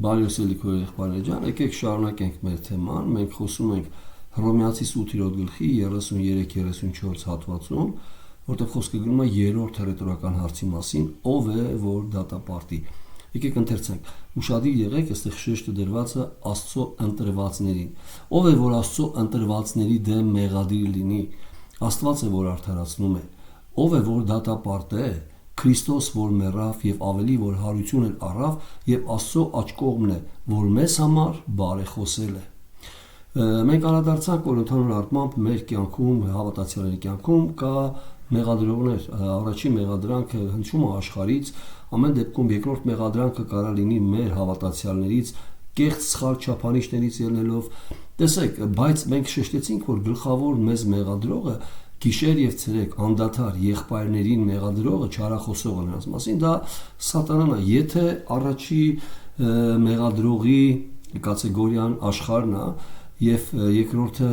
Բարի ուսելիքով եղբայրներ ջան, եկեք շարունակենք մեր թեման։ Մենք խոսում ենք Հռոմեացիս 8-րդ գլխի 33-34 հատվածում, որտեղ խոսքը գնում է երրորդ հռետորական հարցի մասին, ով է որ դատապարտի։ Եկեք ընթերցենք։ Ուշադիր եղեք, այստեղ շեշտը դրված է Աստծո ընտրվածներին։ Ով է որ Աստծո ընտրվածների դեմ մեղադիր լինի, Աստված է որ արդարացնում է։ Ով է որ դատապարտ է, Քրիստոս որ մեռավ եւ ավելի որ հարություն էլ առավ եւ Աստծո աջ կողմն է, որ մեզ համար բարեխոսել է։ Մենք անդրադարձանք, որ ընդհանուր առմամբ մեր կյանքում, հավատացյալների կյանքում կա մեղադրողներ։ Առաջին մեղադրանքը հնչում է աշխարհից, ամեն դեպքում երկրորդ մեղադրանքը կարող լինի մեր հավատացյալներից, կեղծ սխալ չափանիշներից ելնելով։ Տեսեք, բայց մենք շեշտեցինք, որ գլխավոր մեզ մեղադրողը գիշեր եւ ցերեկ անդադար եղբայրներին մեղադրողը չարախոսողը նրանց մասին դա սատանան է։ Եթե առաջի մեղադրողի կատեգորիան աշխարհն է եւ երկրորդը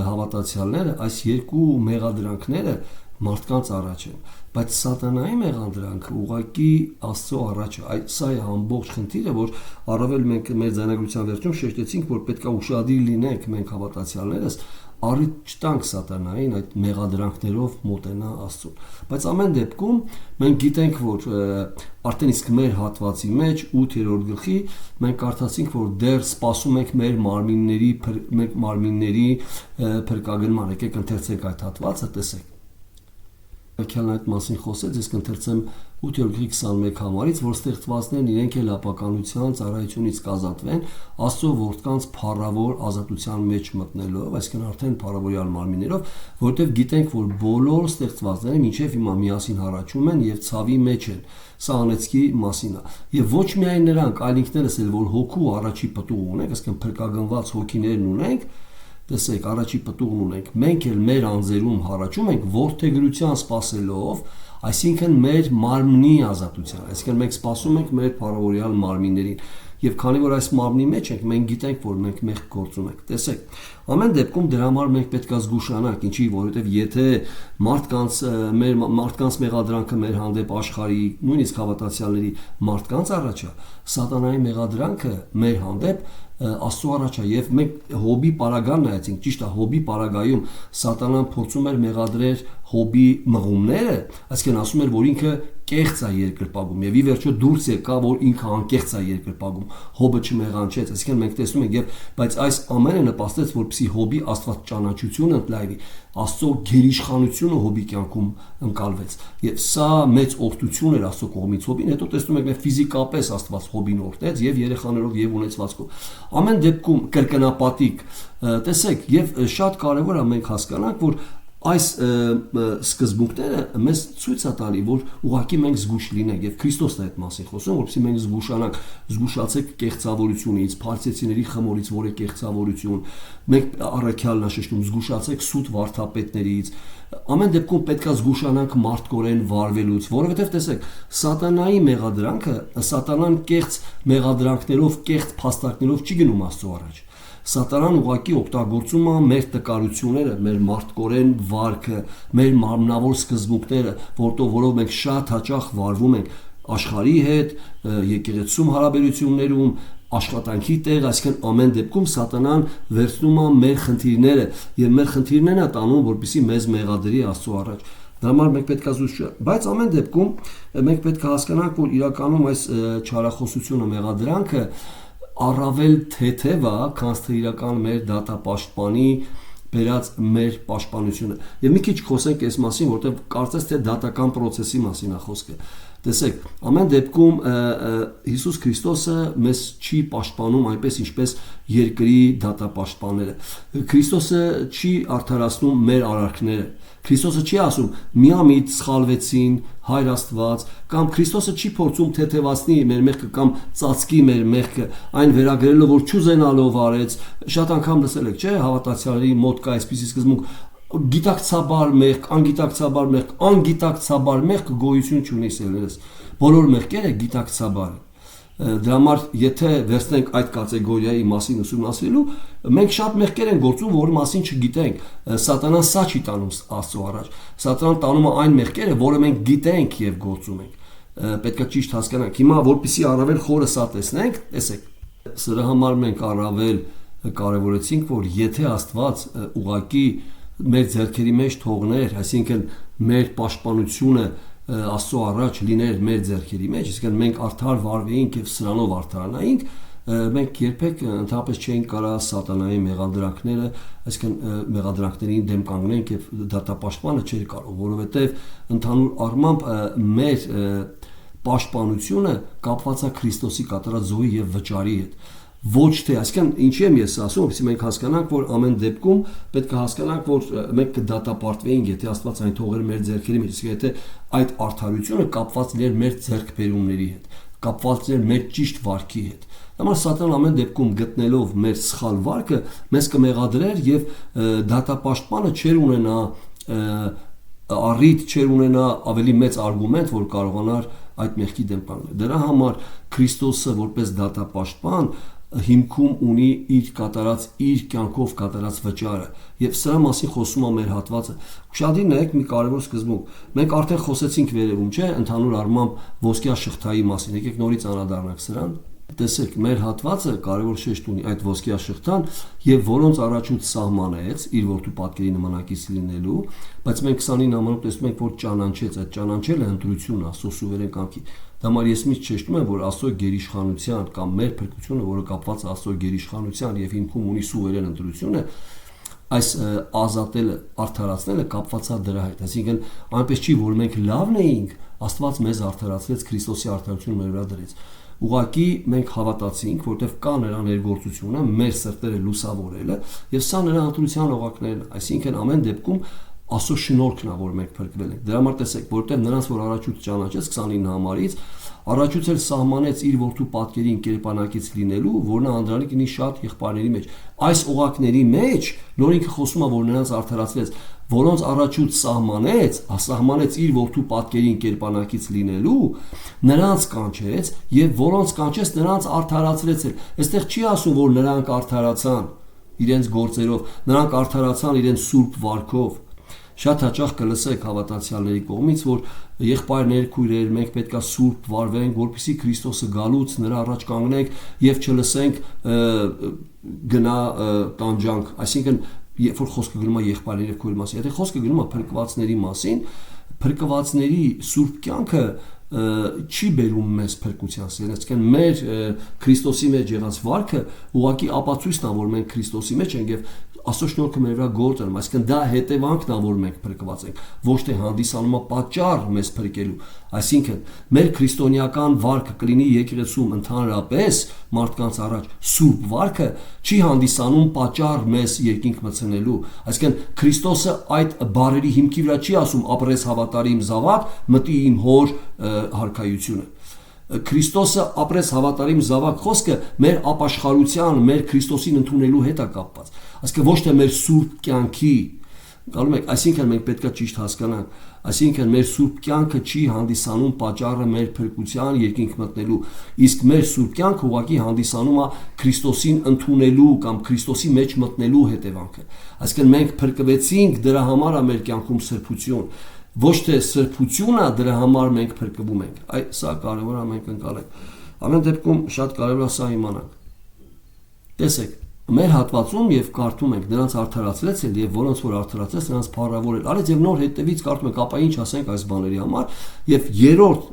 հավատացյալները, այս երկու մեղադրանքները մարդկանց առաջ են, բայց սատանայի մեղադրանքը ուղղակի Աստծո առաջ է։ Սա է ամբողջ խնդիրը, որ առավել մենք մեր ձայնագրության վերջում շեշտեցինք, որ պետք է ուշադիր լինենք մենք հավատացյալներս, առիթ չտանք սատանային այդ մեղադրանքներով մոտենա Աստծուն։ Բայց ամեն դեպքում մենք գիտենք, որ արդեն իսկ մեր հատվածի մեջ 8-րդ գլխի մենք կարդացինք, որ դեռ սպասում ենք մեր մարմինների փրկագնման։ Եկեք ընթերցենք այդ հատվածը, տեսեք։ Քելն այդ մասին խոսեց, ես կընթերցեմ 8:21 համարից, որ ստեղծվածներն իրենք էլ ապականության ծառայությունից կազատվեն Աստծո որդկանց փառավոր ազատության մեջ մտնելով, այսինքն արդեն փառավորյալ մարմիններով, որտեղ գիտենք, որ բոլոր ստեղծվածները մինչև հիմա միասին հառաչում են եւ ցավի մեջ են։ Սա անեծքի մասին է։ Եվ ոչ միայն նրանք, այլ ինքներս էլ որ հոգու առաջի պտուղ ունենք, այսինքն փրկագնված հոգիներն ունենք, տեսեք, առաջի պտուղն ունենք, մենք էլ մեր անձերում հառաչում ենք որդեգրության սպասելով, այսինքն մեր մարմնի ազատության, այսինքն մենք սպասում ենք մեր փառավորյալ մարմիններին, եւ քանի որ այս մարմնի մեջ ենք, մենք գիտենք, որ մենք մեղք գործում ենք։ Տեսեք, ամեն դեպքում դրա համար մենք պետք է զգուշանանք, ինչի, որովհետեւ եթե մարդկանց մեղադրանքը մեր հանդեպ աշխարհի, նույնիսկ հավատացյալների մարդկանց առաջ է, սատանայի մեղադրանքը մեր հանդեպ Աստծո առաջ է եւ մենք Հոբի պարագան նայեցինք, ճիշտ է, Հոբի պարագայում սատանան փորձում էր մեղադրել Հոբի մղումները, այսինքն ասում էր, որ ինքը կեղծ է երկրպագում եւ ի վերջո դուրս եկա, որ ինքը անկեղծ է երկրպագում, Հոբը չմեղանչեց, այսինքն մենք տեսնում ենք եւ բայց այս ամենը նպաստեց, որպեսզի Հոբի աստվածաճանաչությունը ընդլայնի, Աստծո գերիշխանությունը Հոբի կյանքում ընկալվեց եւ սա մեծ օրհնություն էր Աստծո կողմից Հոբին, հետո տեսնում ենք ֆիզիկապես Աստված Հոբին օրհնեց եւ երեխաներով եւ ունեցվածքով։ Ամեն դեպքում կրկնապատիկ, տեսեք, եւ շատ կարեւոր է մենք հասկանանք, որ այս սկզբունքները մեզ ցույց է տալի, որ ուղղակի մենք զգուշ լինենք եւ Քրիստոսն է այդ մասին խոսում, որովհետեւ մենք զգուշանանք, զգուշացեք կեղծավորությունից, փարիսեցիների խմորից, որ է կեղծավորություն, մենք առաքյալն է շեշտում, զգուշացեք սուտ վարդապետներից, ամեն դեպքում պետք է զգուշանանք մարդկորեն վարվելուց, որովհետեւ տեսեք, սատանայի մեղադրանքը, սատանան կեղծ մեղադրանքներով, կեղծ փաստարկներով չի գնում Աստծո առաջ։ Սատանան ուղղակի օգտագործում է մեր տկարությունները, մեր մարդկորեն վարքը, մեր մարմնավոր սկզբունքները, որով մենք շատ հաճախ վարվում ենք աշխարհի հետ, եկեղեցում հարաբերություններում, աշխատանքի տեղ, այսինքն ամեն դեպքում սատանան վերցնում է մեր խնդիրները եւ մեր խնդիրներն է տանում, որպեսզի մեզ մեղադրի Աստծո առաջ։ Դրա համար մենք պետք է զուշ, բայց ամեն դեպքում մենք պետք է հասկանանք, որ իրականում այս չարախոսությունը, մեղադրանքը առավել թեթև է, քան թե իրական մեր դատապաշտպանի բերած մեր պաշտպանությունը։ Եվ մի քիչ խոսենք այս մասին, որտեղ կարծես թե դատական process-ի մասին է խոսքը։ Տեսեք, ամեն դեպքում Հիսուս Քրիստոսը մեզ չի պաշտպանում այնպես, ինչպես երկրի դատապաշտպանները։ Քրիստոսը չի արդարացնում մեր արարքները։ Քրիստոսը չի ասում՝ միամիտ սխալվեցին, Հայր Աստված, կամ Քրիստոսը չի փորձում թեթևացնի մեր մեղքը կամ ծածկի մեր մեղքը, այն վերագրելով, որ չուզենալով արեց։ Շատ անգամ լսել եք, չէ՞, հավատացյալների մոտ կա այսպիսի սկզբունք, գիտակցաբար մեղք, անգիտակցաբար մեղք գոյություն չունի սերերս։ Բոլոր մեղքերը գիտակցաբար են։ Դրա համար եթե վերցնենք այդ կատեգորիայի մասին ուսումնասիրելու, մենք շատ մեղքեր են գործում, որ մասին չգիտենք։ Սատանան սա չի տանում Աստծո առաջ։ Սատանան տանում է այն մեղքերը, որը մենք գիտենք եւ գործում ենք։ Պետք է ճիշտ հասկանանք։ Հիմա որպեսզի առավել խորը սա տեսնենք, տեսեք։ Սրա համար մենք առավել կարևորեցինք, որ եթե Աստված ուղակի մեր ձեռքերի մեջ թողներ, այսինքն մեր պաշտպանությունը Աստծո առաջ լիներ մեր ձեռքերի մեջ, իսկ մենք արդար վարվեինք եւ սրանով արդարանայինք, մենք երբեք ընդհանրապես չէինք կարող սատանայի մեղադրանքները, այսինքն մեղադրանքներին դեմ կանգնենք եւ դատապաշտպանը չէր կարող, որովհետեւ ընդհանուր առմամբ մեր պաշտպանությունը կապված է Քրիստոսի կատարած զոհի եւ վճարի հետ։ Ոչ թե, այսինքն ինչի եմ ես ասում, որպեսզի մենք հասկանանք, որ ամեն դեպքում պետք է հասկանանք, որ մենք կդատապարտվեինք, եթե Աստված այն թողեր մեր ձեռքերի մեջ, իսկ եթե այդ արդարությունը կապված լիներ մեր ձեռքբերումների հետ, կապված լիներ մեր ճիշտ վարքի հետ։ Համար Սատանան ամեն դեպքում գտնելով մեր սխալ վարքը, մեզ կմեղադրեր եւ դատապաշտպանը չէր ունենա առիթ, չէր ունենա ավելի մեծ արգումենտ, որ կարողանար այդ մեղքի դեմ կանգնել։ Դրա համար Քրիստոսը որպես դատապաշտպան հիմքում ունի իր կատարած, իր կյանքով կատարած վճարը եւ սրա մասին խոսում է մեր հատվածը։ Ուշադիր նայեք մի կարևոր սկզբունք։ Մենք արդեն խոսեցինք վերևում, չէ՞, ընդհանուր առմամբ ոսկյա շղթայի մասին։ Եկեք նորից անդրադառնանք սրան։ Տեսեք, մեր հատվածը կարևոր շեշտ ունի այդ ոսկյա շղթան եւ որոնց առաջուց սահմանեց իր որդու պատկերի նմանակից լինելու, բայց մենք 29 ամառում տեսնում ենք, որ ճանաչեց, այդ ճանաչելը ընտրությունն է, Աստծո սուվերեն կամքի։ Դա համար ես միշտ շեշտում եմ, որ Աստծո գերիշխանության կամ մեր փրկությունը, որը կապված է Աստծո գերիշխանության եւ հիմքում ունի սուվերեն ընտրությունը, այս ազատելը, արդարացնելը կապված է դրա հետ։ Այսինքն այնպես չի, որ մենք լավն էինք, Աստված մեզ արդարացրեց, Քրիստոսի արդարությունը մեր վրա դրեց։ Ուղղակի մենք հավատացինք, որտեղ կա նրա ներգործությունը, մեր սրտերը լուսավորելը եւ սա նրա ընտրության օղակներն, այսինքն ամեն դեպքում Աստծո շնորհքն է, որ մենք փրկվել ենք։ Դրա համար տեսեք, որտեղ նրանց որ առաջուց ճանաչեց 29 համարից, առաջուց էլ սահմանեց իր որդու պատկերին կերպանակից լինելու, որ նա անդրանիկ լինի շատ եղբայրների մեջ։ Այս օղակների մեջ նոր ինքը խոսում է, որ նրանց արդարացրեց, որոնց առաջուց սահմանեց իր որդու պատկերին կերպանակից լինելու, նրանց կանչեց եւ որոնց կանչեց նրանց արդարացրեց։ Այստեղ չի ասում, որ նրանք արդարացան իրենց գործերով, նրանք արդարացան իրենց սուրբ վարքով։ Շատ հաճախ կլսեք հավատացյալների կողմից, որ եղբայրներ, քույրեր, մենք պետքա սուրբ վարվենք, որպեսզի Քրիստոսը գալուց նրա առաջ կանգնենք եւ չլսենք գնա տանջանք, այսինքն երբ որ խոսքը գնում է եղբայրների եւ քույրերի մասին, եթե խոսքը գնում է փրկվածների մասին, փրկվածների սուրբ կյանքը չի բերում մեզ փրկության սեր, այսինքն մեր Քրիստոսի մեջ եղած վարքը ուղղակի ապացույցն է, որ մենք Քրիստոսի մեջ ենք եւ Աստծո շնորհքը մեր վրա գործ անում, այսինքն դա հետևանքն է, որ մենք փրկված ենք, ոչ թե հանդիսանում է պատճառ մեզ փրկելու, այսինքն մեր քրիստոնեական վարքը կլինի եկեղեցում ընդհանրապես մարդկանց առաջ սուրբ վարքը չի հանդիսանում պատճառ մեզ երկինք մտցնելու, այսինքն Քրիստոսը այդ բառերի հիմքի վրա չի ասում ապրես հավատարիմ զավակ, մտի իմ հոր հարքայությունը։ Քրիստոսը ապրես հավատարիմ զավակ խոսքը մեր ապաշխարության, մեր Քրիստոսին ընդունելու հետ է կապված։ Այսինքն ոչ թե մեր սուրբ կյանքի, գալու եք, այսինքն մենք պետք է ճիշտ հասկանանք, այսինքն մեր սուրբ կյանքը չի հանդիսանում պատճառը մեր փրկության երկինք մտնելու, իսկ մեր սուրբ կյանքը ուղղակի հանդիսանում է Քրիստոսին ընդունելու կամ Քրիստոսի մեջ մտնելու հետևանքը։ Այսինքն մենք փրկվեցինք, դրա համար է մեր կյանքում սրբություն, ոչ թե սրբությունը, դրա համար մենք փրկվում ենք։ Սա կարևոր է մենք ընկալենք։ Ամեն դեպքում շատ կարևոր է սա իմանանք։ Տեսեք, մեր հատվածում եւ կարդում ենք նրանց արդարացրեց եւ որոնց որ արդարացրեց նրանց փառավորել արեց եւ նոր հետևից կարդում ենք, ապա ինչ ասենք այս բաների համար եւ երրորդ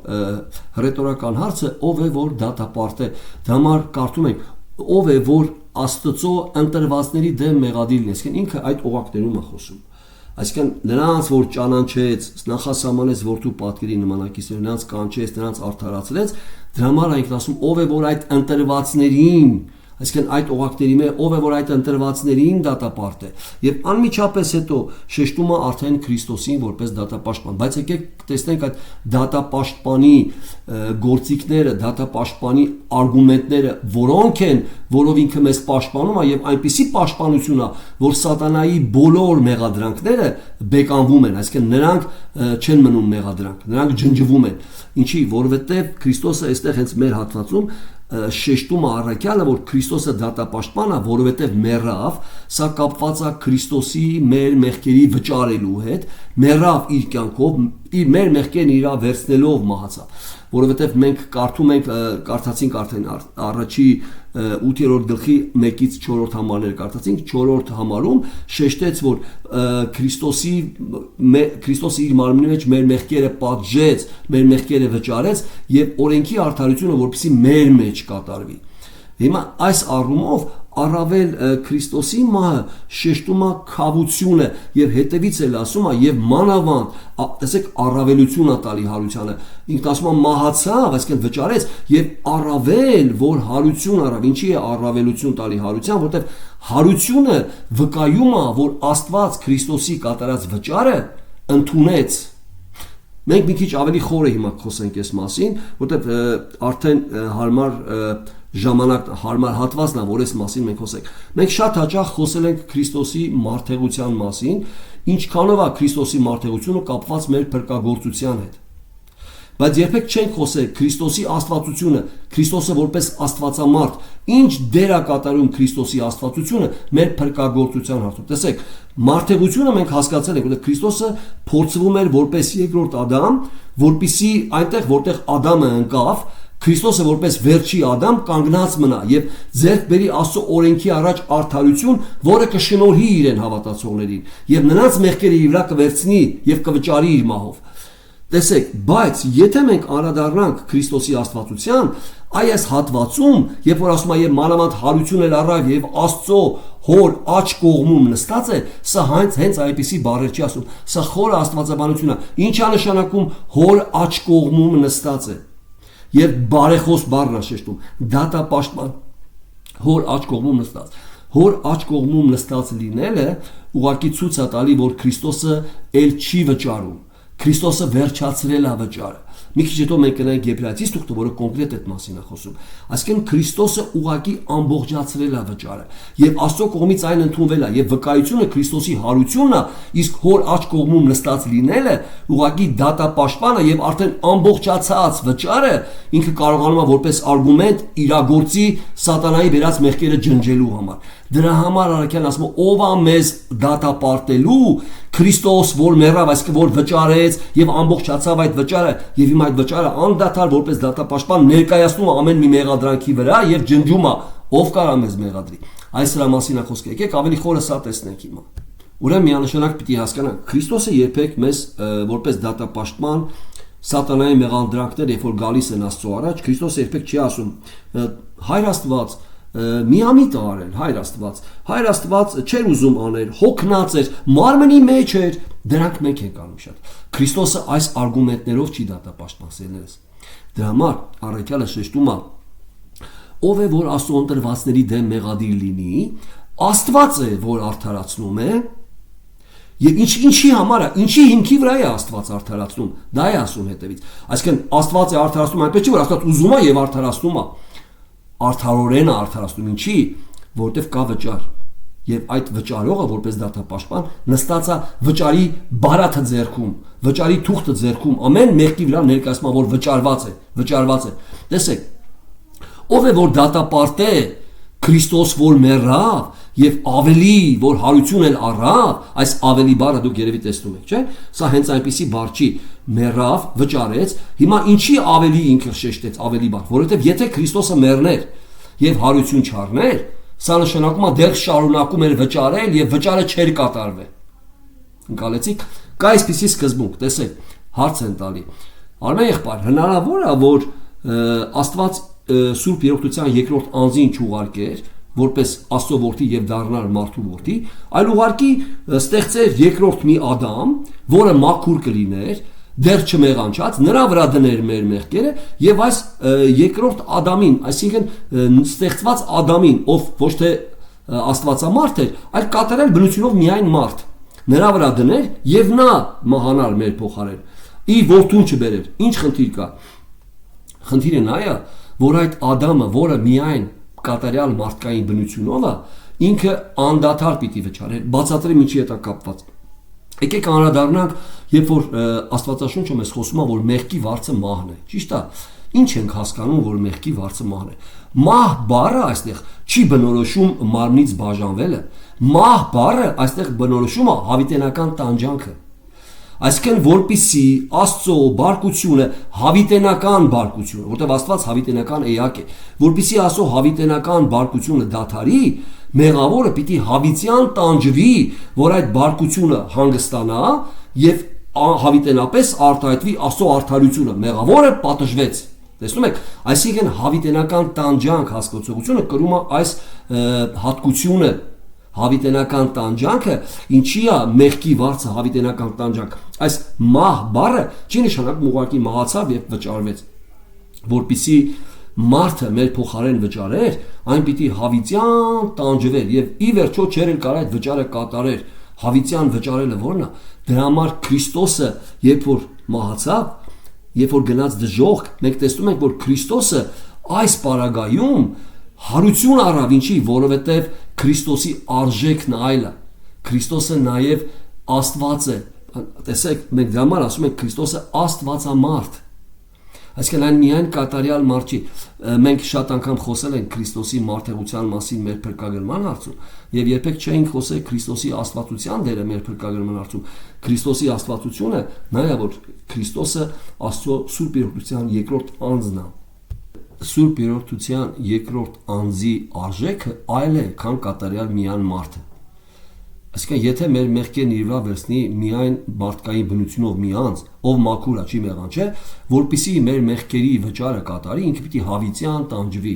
ռետորական հարցը ով է որ դատապարտե։ Դա համար կարդում ենք ով է որ Աստծո ընտրվածների դեմ մեղադիր լինի, այսինքն ինքը այդ օղակներում է խոսում։ Այսինքն նրանց որ ճանաչեց, նախասահմանեց որդու պատկերի նմանակից, նրանց կանչեց, նրանց արդարացրեց, դրա համար այնքն ասում ով է որ այդ ընտրվածներին, այսինքն այդ օղակների մեջ ով է որ այդ ընտրվածներին դատապարտե եւ անմիջապես հետո շեշտում է արդեն Քրիստոսին որպես դատապաշտպան, բայց եկեք տեսնենք այդ դատապաշտպանի գործիքները, դատապաշտպանի արգումենտները, որոնք են, որով ինքը մեզ պաշտպանում է եւ այնպիսի պաշտպանություն է, որ սատանայի բոլոր մեղադրանքները բեկանվում են, այսինքն նրանք չեն մնում մեղադրանք, նրանք ջնջվում են։ Ինչի, որովհետեւ Քրիստոսը այստեղ հենց մեր հատվածում շեշտում է առաքյալը, որ Քրիստոսը դատապաշտպան է, որովհետև մեռավ, սա կապված է Քրիստոսի մեր մեղքերի վճարելու հետ, մեռավ իր կյանքով, մեր մեղքերն իրա վերցնելով մահացավ, որովհետև մենք կարդում ենք, կարդացինք արդեն առաջի 8-րդ գլխի 1-ից 4-րդ համարներ կարդացինք, 4-րդ համարում շեշտեց, որ Քրիստոսը իր մարմնի մեջ մեր մեղքերը պատժեց, մեր մեղքերը վճարեց եւ օրենքի արդարությունը որպեսզի մեր մեջ կատարվի։ Հիմա այս առումով առավել Քրիստոսի մահը շեշտում է քավությունը եւ հետևից էլ ասում է եւ մանավանդ տեսեք առավելություն է տալի հարությանը, ինքն ասում է մահացավ, այսինքն վճարեց եւ առավել որ հարություն առավ, ինչի է առավելություն տալի հարության, որտեվ հարությունը վկայում է, որ Աստված Քրիստոսի կատարած վճարը ընդունեց։ Մենք մի քիչ ավելի խորը հիմա խոսենք այս մասին, որտեվ արդեն հարմար ժամանակ հարմար հատվածն է, որ այս մասին մենք խոսենք։ Մենք շատ հաճախ խոսել ենք Քրիստոսի մարդեղության մասին, ինչքանով է Քրիստոսի մարդեղությունը կապված մեր փրկagorցության հետ։ Բայց երբեք չենք խոսել Քրիստոսի աստվածությունը, Քրիստոսը որպես աստվածամարդ, ինչ դեր է կատարում Քրիստոսի աստվածությունը մեր փրկagorցության հարցում։ Տեսեք, մարդեղությունը մենք հասկացել ենք, որ Քրիստոսը փորձվում էր որպես երկրորդ Ադամ, որպիսի այնտեղ որտեղ Ադամը ընկավ, Քրիստոսը որպես վերջի Ադամ կանգնած մնա եւ ձեռք բերի Աստծո օրենքի առաջ արդարություն, որը կշնորհի իրեն հավատացողներին եւ նրանց մեղքերը իր վրա կվերցնի եւ կվճարի իր մահով։ Տեսեք, բայց եթե մենք անդրադառնանք Քրիստոսի աստվածության, այս հատվածում, երբ որ ասում է եւ մանավանդ հարություն էլ առավ եւ Աստծո հոր աջ կողմում նստած է, սա հենց այդպիսի բառեր չի ասում, սա խորը աստվածաբանություն է։ Ինչ է նշանակում հոր աջ կողմում նստած է։ Եվ բարեխոս բառն է շեշտում, դատապաշտպան, հոր աջ կողմում նստած։ Հոր աջ կողմում նստած լինելը ուղղակի ցույց է տալի, որ Քրիստոսը ել չի վճարում, Քրիստոսը վերջացրել է վճարը։ Մի քիչ հետո մենք կնայենք Եբրայեցիս թուղթը, որը կոնկրետ այդ մասին է խոսում։ Այսինքն Քրիստոսը ուղղակի ամբողջացրել է վճարը, եւ Աստծո կողմից այն ընդունվել է, եւ վկայությունը Քրիստոսի հարությունն է, իսկ հոր աջ կողմում նստած լինելը ուղղակի դատապաշտպանը եւ արդեն ամբողջացած վճարը ինքը կարողանում է որպես արգումենտ իրագործի սատանայի վերած մեղքերը ջնջելու համար։ Դրա համար Արաքյանն ասում է, ով է մեզ դատապարտելու, Քրիստոս, որ մեռավ, այսինքն որ վճարեց եւ ամբողջացավ այդ վճարը, եւ հիմա այդ վճարը անդադար որպես դատապաշտպան ներկայացնում է ամեն մի մեղադրանքի վրա եւ ջնջում է, ով կարա մեզ մեղադրի։ Այս դրա մասին է խոսքը։ Եկեք ավելի խորը սա տեսնենք հիմա։ Ուրեմն միանշանակ պիտի հասկանանք, Քրիստոսը երբեք մեզ որպես դատապաշտպան սատանայի մեղադրանքներ, երբ որ գալիս են Աստծո առաջ, Քրիստոսը երբեք չի ասում Հայր Աստված միամիտ արել, Հայր Աստված չէր ուզում անել, հոգնած էր, մարմնի մեջ էր, դրանք մենք ենք անում շատ։ Քրիստոսը այս արգումենտներով չի դատապաշտպանելս։ Դրա համար առաքյալը շեշտում է, ով է որ Աստծո ընտրվածների դեմ մեղադիր լինի, Աստված է որ արդարացնում է, եւ ինչի համար է, ինչի հիմքի վրա է Աստված արդարացնում, դա է ասում հետևից։ Այսինքն Աստված է արդարացնում այնպես չի, որ Աստված ուզում է եւ արդարացնում է։ Արդարորեն արդարացնում, ինչի, որտեվ կա վճար եւ այդ վճարողը որպես դատապաշտպան նստած է վճարի բարաթը ձեռքում, վճարի թուղթը ձեռքում, ամեն մեղքի վրա ներկայացնում որ վճարված է։ Տեսեք, ով է որ դատապարտե Քրիստոս որ մեռավ եւ ավելի որ հարություն էլ առավ, այս ավելի բառը դուք երևի տեսնում եք, չէ՞։ Սա հենց այնպիսի բառ չի, մեռավ, վճարեց, հիմա ինչի ավելի ինքը շեշտեց ավելի բառ, որովհետեւ եթե Քրիստոսը մեռներ եւ հարություն չառներ, սա նշանակում է դեռ շարունակում էր վճարել եւ վճարը չէր կատարվել։ Ընկալեցիք, կա այսպիսի սկզբունք, տեսեք, հարց են տալի։ Արմեն եղբայր, հնարավոր է որ Աստված Սուրբ Երրորդության երկրորդ անձին չուղարկեր որպես Աստծո որդի եւ դառնար մարդու որդի, այլ ուղարկի ստեղծեր երկրորդ մի Ադամ, որը մաքուր կլիներ, դեռ չմեղանչած, նրա վրա դներ մեր մեղքերը եւ այս երկրորդ Ադամին, այսինքն ստեղծված Ադամին, ով ոչ թե Աստվածամարդ էր, այլ կատարել բնությունով միայն մարդ, նրա վրա դներ եւ նա մահանար մեր փոխարեն։ Իր որդուն չբերեր։ Ինչ խնդիր կա։ Խնդիրը նա է, որ այդ Ադամը, որը միայն կատարյալ մարդկային բնությունով է, ինքը անդադար պիտի վճարեր, բացատրեմ ինչի հետ է կապված։ Եկեք անդրադառնանք, երբ որ Աստվածաշունչը մեզ խոսում է, որ մեղքի վարձը մահն է, ճիշտ է։ Ինչ ենք հասկանում, որ մեղքի վարձը մահն է։ Մահ բառը այստեղ չի բնորոշում մարմնից բաժանվելը, մահ բառը այստեղ բնորոշում է հավիտենական տանջանքը։ Այսինքն որպիսի Աստծո բարկությունը հավիտենական բարկությունը, որտեղ Աստված հավիտենական էակ է, որպիսի Աստծո հավիտենական բարկությունը դադարի, մեղավորը պիտի հավիտյան տանջվի, որ այդ բարկությունը հանգստանա եւ հավիտենապես արտահայտվի Աստծո արդարությունը։ Մեղավորը պատժվեց։ Տեսնում եք, այսինքն հավիտենական տանջանք հասկացողությունը կրում է այս հատկությունը, հավիտենական տանջանքը, ինչի է մեղքի վարձը հավիտենական տանջանք։ Այս մահ բառը չի նշանակում ուղղակի մահացավ եւ վճարվեց, որpիսի մարդը մեր փոխարեն վճարեր, այն պիտի հավիտյան տանջվեր եւ ի վերջո չեր կարող այդ վճարը կատարեր։ Հավիտյան վճարելը ո՞րն է։ Դրա համար Քրիստոսը, երբ որ մահացավ, երբ որ գնաց դժոխք, մենք տեսնում ենք, որ Քրիստոսը այս պարագայում հարություն առավ, ինչի, որովհետև Քրիստոսի արժեքն այլ է։ Քրիստոսը նաև Աստված է։ Տեսեք, մենք դրա համար ասում ենք Քրիստոսը Աստվածամարդ։ Այսինքն այն միայն կատարյալ մարդ չի։ Մենք շատ անգամ խոսել ենք Քրիստոսի մարդեղության մասին մեր փրկագրման հարցում եւ երբեք չէինք խոսել Քրիստոսի աստվածության դերը մեր փրկագրման հարցում։ Քրիստոսի աստվածությունը նա է, որ Քրիստոսը Աստծո Սուրբ Երրորդության երկրորդ անձն է։ Սուրբ Երրորդության երկրորդ անձի արժեքը այլ է, քան կատարյալ միան մարդը։ Այսինքն եթե մեր մեղքերն իր վրա վերցնի միայն մարդկային բնությունով մի անձ, ով մաքուր է, չի մեղանչե, որpիսի մեր մեղքերի վճարը կատարի, ինքը պիտի հավիտյան տանջվի։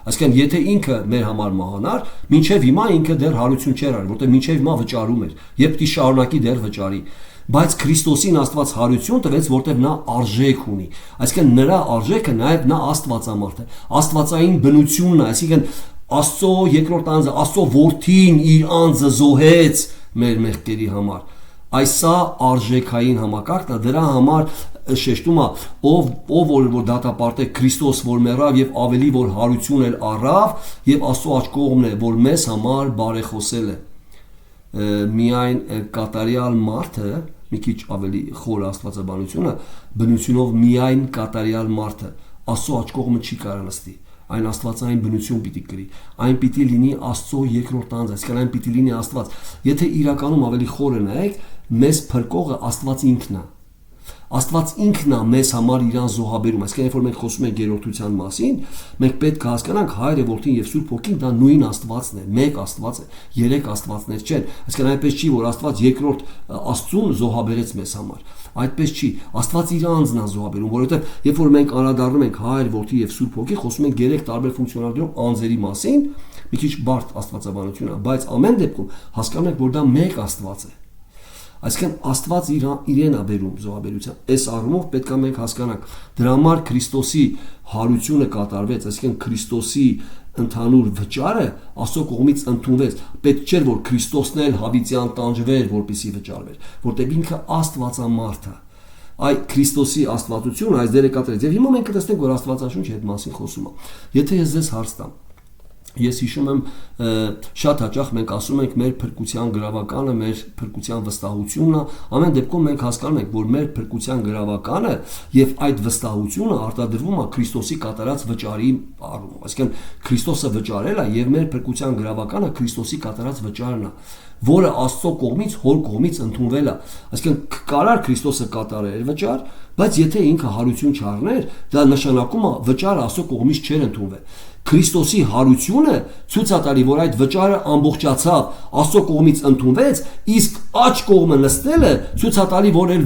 Այսինքն եթե ինքը մեր համար մահանար, մինչև հիմա ինքը դեռ հարություն չէր արել, որտեղ մինչև հիմա վճարում էր, եւ պիտի շարունակի դեռ վճարի։ Բայց Քրիստոսին Աստված հարություն տվեց, որտեղ նա արժեք ունի։ Այսինքն նրա արժեքը նաև նա Աստվածամարդ է, աստվածային բնությունն է, այսինքն Աստծո երկրորդ անձը, Աստծո որդին իր անձը զոհեց մեր մեղքերի համար։ Այսա արժեքային համակարգն է, դրա համար շեշտում է, ով որ դատապարտե Քրիստոս, որ մեռավ եւ ավելի որ հարություն էլ առավ եւ Աստծո աջ կողմն է, որ մեզ համար բարեխոսել է։ Միայն կատարյալ մարդը, մի քիչ ավելի խոր աստվածաբանությունը, բնությունով միայն կատարյալ մարդը Աստծո աջ կողմը չի կարող նստի։ Այն աստվածային բնություն պիտի կրի, այն պիտի լինի Աստծո երկրորդ անձ, այսինքն այն պիտի լինի Աստված։ Եթե իրականում ավելի խորը նայեք, մեզ փրկողը Աստված ինքն է։ Աստված ինքն է մեզ համար իրան զոհաբերում, այսինքն երբ որ մենք խոսում ենք երրորդության մասին, մենք պետք է հասկանանք Հայրը, Որդին եւ Սուրբ Հոգին դա նույն Աստվածն է, մեկ Աստված է, երեք Աստվածներ չեն։ Այսինքն այնպես չի, որ Աստված երկրորդ Աստծուն զոհաբերեց մեզ համար։ Այդպես չի, Աստված իր անձն է զոհաբերում, որովհետեւ երբ որ մենք անդրադառնում ենք Հայր, Որդի եւ Սուրբ Հոգի, խոսում ենք երեք տարբեր ֆունկցիոնալներով անձերի մասին, մի քիչ բարդ աստվածաբանություն է, բայց ամեն դեպքում հասկանում ենք, որ դա մեկ Աստված է։ Այսինքն Աստված իրեն է բերում զոհաբերության։ Այս առումով պետք է մենք հասկանանք, դրա համար Քրիստոսի հարությունը կատարվեց, այսինքն Քրիստոսի ընդհանուր վճարը Աստծո կողմից ընդունվեց։ Պետք չէր որ Քրիստոսն էլ հավիտյան տանջվեր, որպեսզի վճարվեր, որտեղ ինքը Աստվածամարդ է։ Այ Քրիստոսի աստվածությունը այս դերը կատարեց։ Եվ հիմա մենք կտեսնենք, որ Աստվածաշունչը այդ մասին խոսում է։ Եթե ես ձեզ հարց տամ, ես հիշում եմ շատ հաճախ մենք ասում ենք մեր փրկության գրավականը, մեր փրկության վստահությունն է, ամեն դեպքում մենք հասկանում ենք, որ մեր փրկության գրավականը եւ այդ վստահությունը արտադրվում է Քրիստոսի կատարած վճարի առումով։ Այսինքն Քրիստոսը վճարել է եւ մեր փրկության գրավականը Քրիստոսի կատարած վճարն է, որը Աստծո կողմից, Հոր կողմից ընդունվել է։ Այսինքն կարար Քրիստոսը կատարել վճար, բայց եթե ինքը հարություն չառներ, դա նշանակում է վճարը Աստծո կողմից չէր ընդունվել։ Քրիստոսի հարությունը ցույց է տալի, որ այդ վճարը ամբողջացավ, Աստծո կողմից ընդունվեց, իսկ աջ կողմը նստելը ցույց է տալի, որ այլ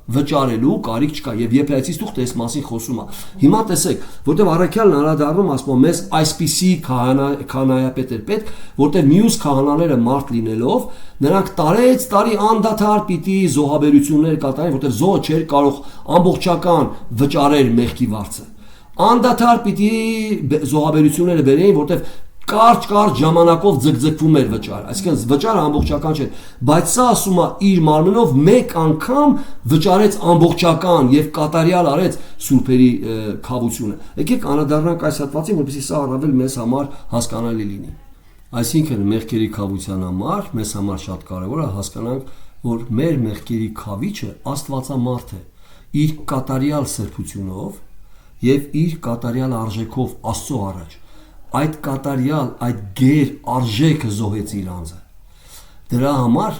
վճարելու կարիք չկա, եւ Եբրայեցիս թուղթը այս մասին խոսում է։ Հիմա տեսեք, որտեղ առաքյալն անդրադառնում ասում մեզ այսպիսի քահանայապետ էր պետք, որտեղ մյուս քահանաները մարդ լինելով, նրանք տարի անդադար պիտի զոհաբերություններ կատարեն, որտեղ զոհը չէր կարող ամբողջական վճարել մեղքի վարձը։ Անդադար պիտի զոհաբերությունները բերեին, որտեղ կարճ ժամանակով ձգձգվում էր վճարը, այսինքն վճարը ամբողջական չէր, բայց սա ասում է իր մարմնով մեկ անգամ վճարեց ամբողջական եւ կատարյալ արեց սուրբերի քավությունը։ Եկեք անդրադառնանք այս հատվածին, որպեսզի սա առավել մեզ համար հասկանալի լինի։ Այսինքն մեղքերի քավության համար մեզ համար շատ կարեւոր է հասկանանք, որ մեր մեղքերի քավիչը Աստվածամարդ է, իր կատարյալ սրբությունով եւ իր կատարյալ արժեքով Աստծո առաջ։ Այդ կատարյալ, այդ գեր արժեքը զոհեց իր անձը։ Դրա համար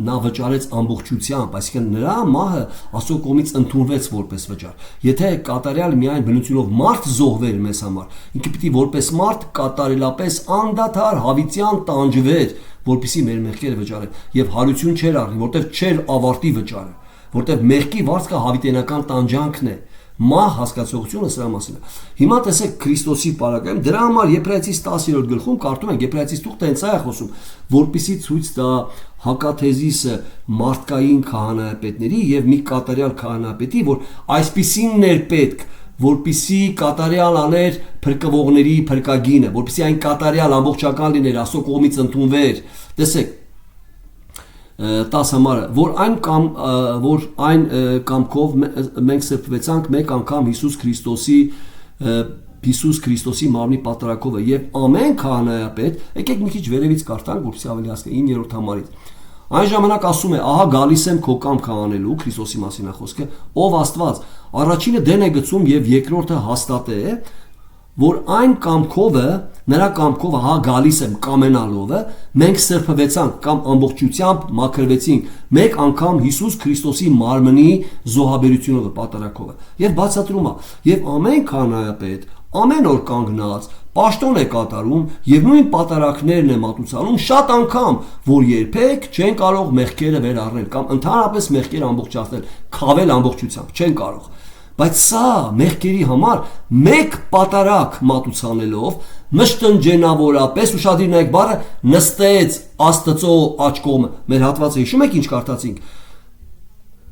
նա վճարեց ամբողջությամբ, այսինքն նրա մահը Աստծո կողմից ընդունվեց որպես վճար։ Եթե կատարյալ միայն բնությունով մարդ զոհվեր մեզ համար, ինքը պիտի որպես մարդ կատարելապես անդադար հավիտյան տանջվեր, որպեսզի մեր մեղքերը վճարեր, եւ հարություն չէր առնի, որտեղ չէր ավարտի վճարը, որտեղ մեղքի վարձքը հավիտենական տանջանքն է։ Մահ հասկացողությունը սրա մասին է։ Հիմա տեսեք Քրիստոսի պարագայում, դրա համար Եբրայեցիս 10-րդ գլխում կարդում ենք, Եբրայեցիս թուղթը հենց այ է խոսում, որպեսզի ցույց տա հակաթեզիսը մարդկային քահանայապետների եւ մի կատարյալ քահանայապետի, որ այսպիսինն էր պետք, որպեսզի կատարյալ աներ փրկվողների փրկագինը, որպեսզի այն կատարյալ ամբողջական լիներ, Աստծո կողմից ընդունվեր։ Տեսեք 10 համարը, որ այն կամքով մենք սրբվեցանք մեկ անգամ Հիսուս Քրիստոսի մարմնի պատրակովը եւ ամեն քահանայապետ, եկեք մի քիչ վերևից կարդանք, որպեսզի ավելի հասկանանք 9-րդ համարից։ Այն ժամանակ ասում է, ահա գալիս եմ քո կամքը անելու, Քրիստոսի մասին է խոսքը, ով Աստված, առաջինը դեն է գցում եւ երկրորդը հաստատ է, որ այն կամքովը, նրա կամքով հա գալիս եմ կամենալովը, մենք սրբվեցանք կամ ամբողջությամբ մաքրվեցինք մեկ անգամ Հիսուս Քրիստոսի մարմնի զոհաբերությունով պատարակովը։ Եվ բացատրում է, եւ ամեն քահանայապետ ամեն օր կանգնած պաշտոն է կատարում եւ նույն պատարակներն է մատուցանում շատ անգամ, որ երբեք չեն կարող մեղքերը վերառնել կամ ընդհանրապես մեղքերը ամբողջացնել, քավել ամբողջությամբ, չեն կարող։ Բայց սա մեղքերի համար մեկ պատարակ մատուցանելով մշտնջենավորապես ուշադրին եք բառը նստեց Աստծո աջ կողմը։ Մեր հատվածը հիշում եք ինչ կարդացինք։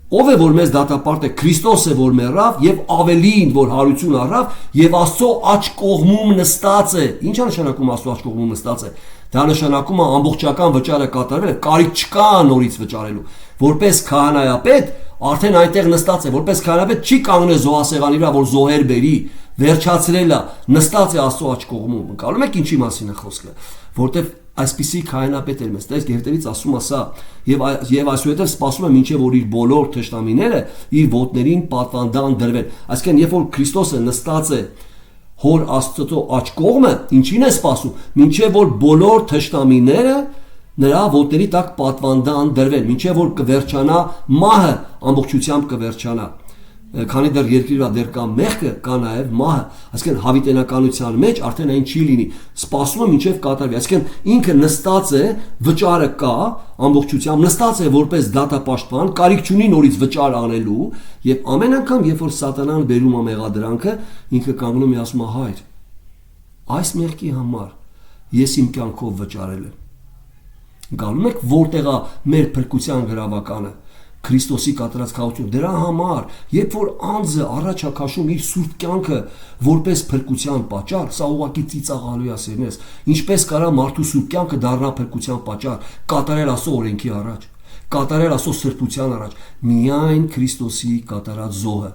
Ով է որ մեզ դատապարտ է, Քրիստոս է որ մեռավ եւ ավելին որ հարություն առավ եւ Աստծո աջ կողմում նստած է։ Ինչ է նշանակում Աստծո աջ կողմում նստած է։ Դա նշանակում է ամբողջական վճարը կատարվել է, կարիք չկա նորից վճարելու։ Որպես քահանայապետ արդեն այնտեղ նստած է, որպես քահանայապետ չի կանգնել զոհասեղանի վրա, որ զոհեր բերի, վերջացրել է, նստած է Աստծո աջ կողմում։ Ընկալում եք ինչի մասին է խոսքը, որտեվ այսպիսի քահանայապետ էր մեզ, տեսք Եվտերից ասում է սա, եւ այսուհետև սպասում է մինչեւ որ իր բոլոր թշնամիները իր ոտներին պատվանդան դրվեն։ Այսինքն երբ որ Քրիստոսը նստած է Հոր Աստծո աջ կողմը, ինչին է սպասում, մինչեւ որ բոլոր թշնամիները նրա ոտների տակ պատվանդան դրվեն, մինչև որ կվերջանա մահը, ամբողջությամբ կվերջանա։ Քանի դեռ երկրի վրա դեռ կա մեղքը, կա նաև մահը, այսինքն հավիտենականության մեջ արդեն այն չի լինի, սպասում է մինչև կատարվի, այսինքն ինքը նստած է, վճարը կա, ամբողջությամբ նստած է որպես դատապաշտպան, կարիք չունի նորից վճար անելու, եւ ամեն անգամ երբ որ սատանան բերում է մեղադրանքը, ինքը կանգնում է ասում է հայր, այս մեղքի համար ես իմ կյանքով վճարել եմ։ Գալու եք որտեղա մեր փրկության գրավականը Քրիստոսի կատարած քաջություն դրա համար երբ որ անձը առաջ է քաշում իր սուրբ կյանքը որպես փրկության պատճառ սա ուղղակի ծիծաղալու է սերնես ինչպես կարա մարդու սուրբ կյանքը դառնա փրկության պատճառ կատարել Աստծո օրենքի առաջ կատարել Աստծո սրբության առաջ միայն Քրիստոսի կատարած զոհը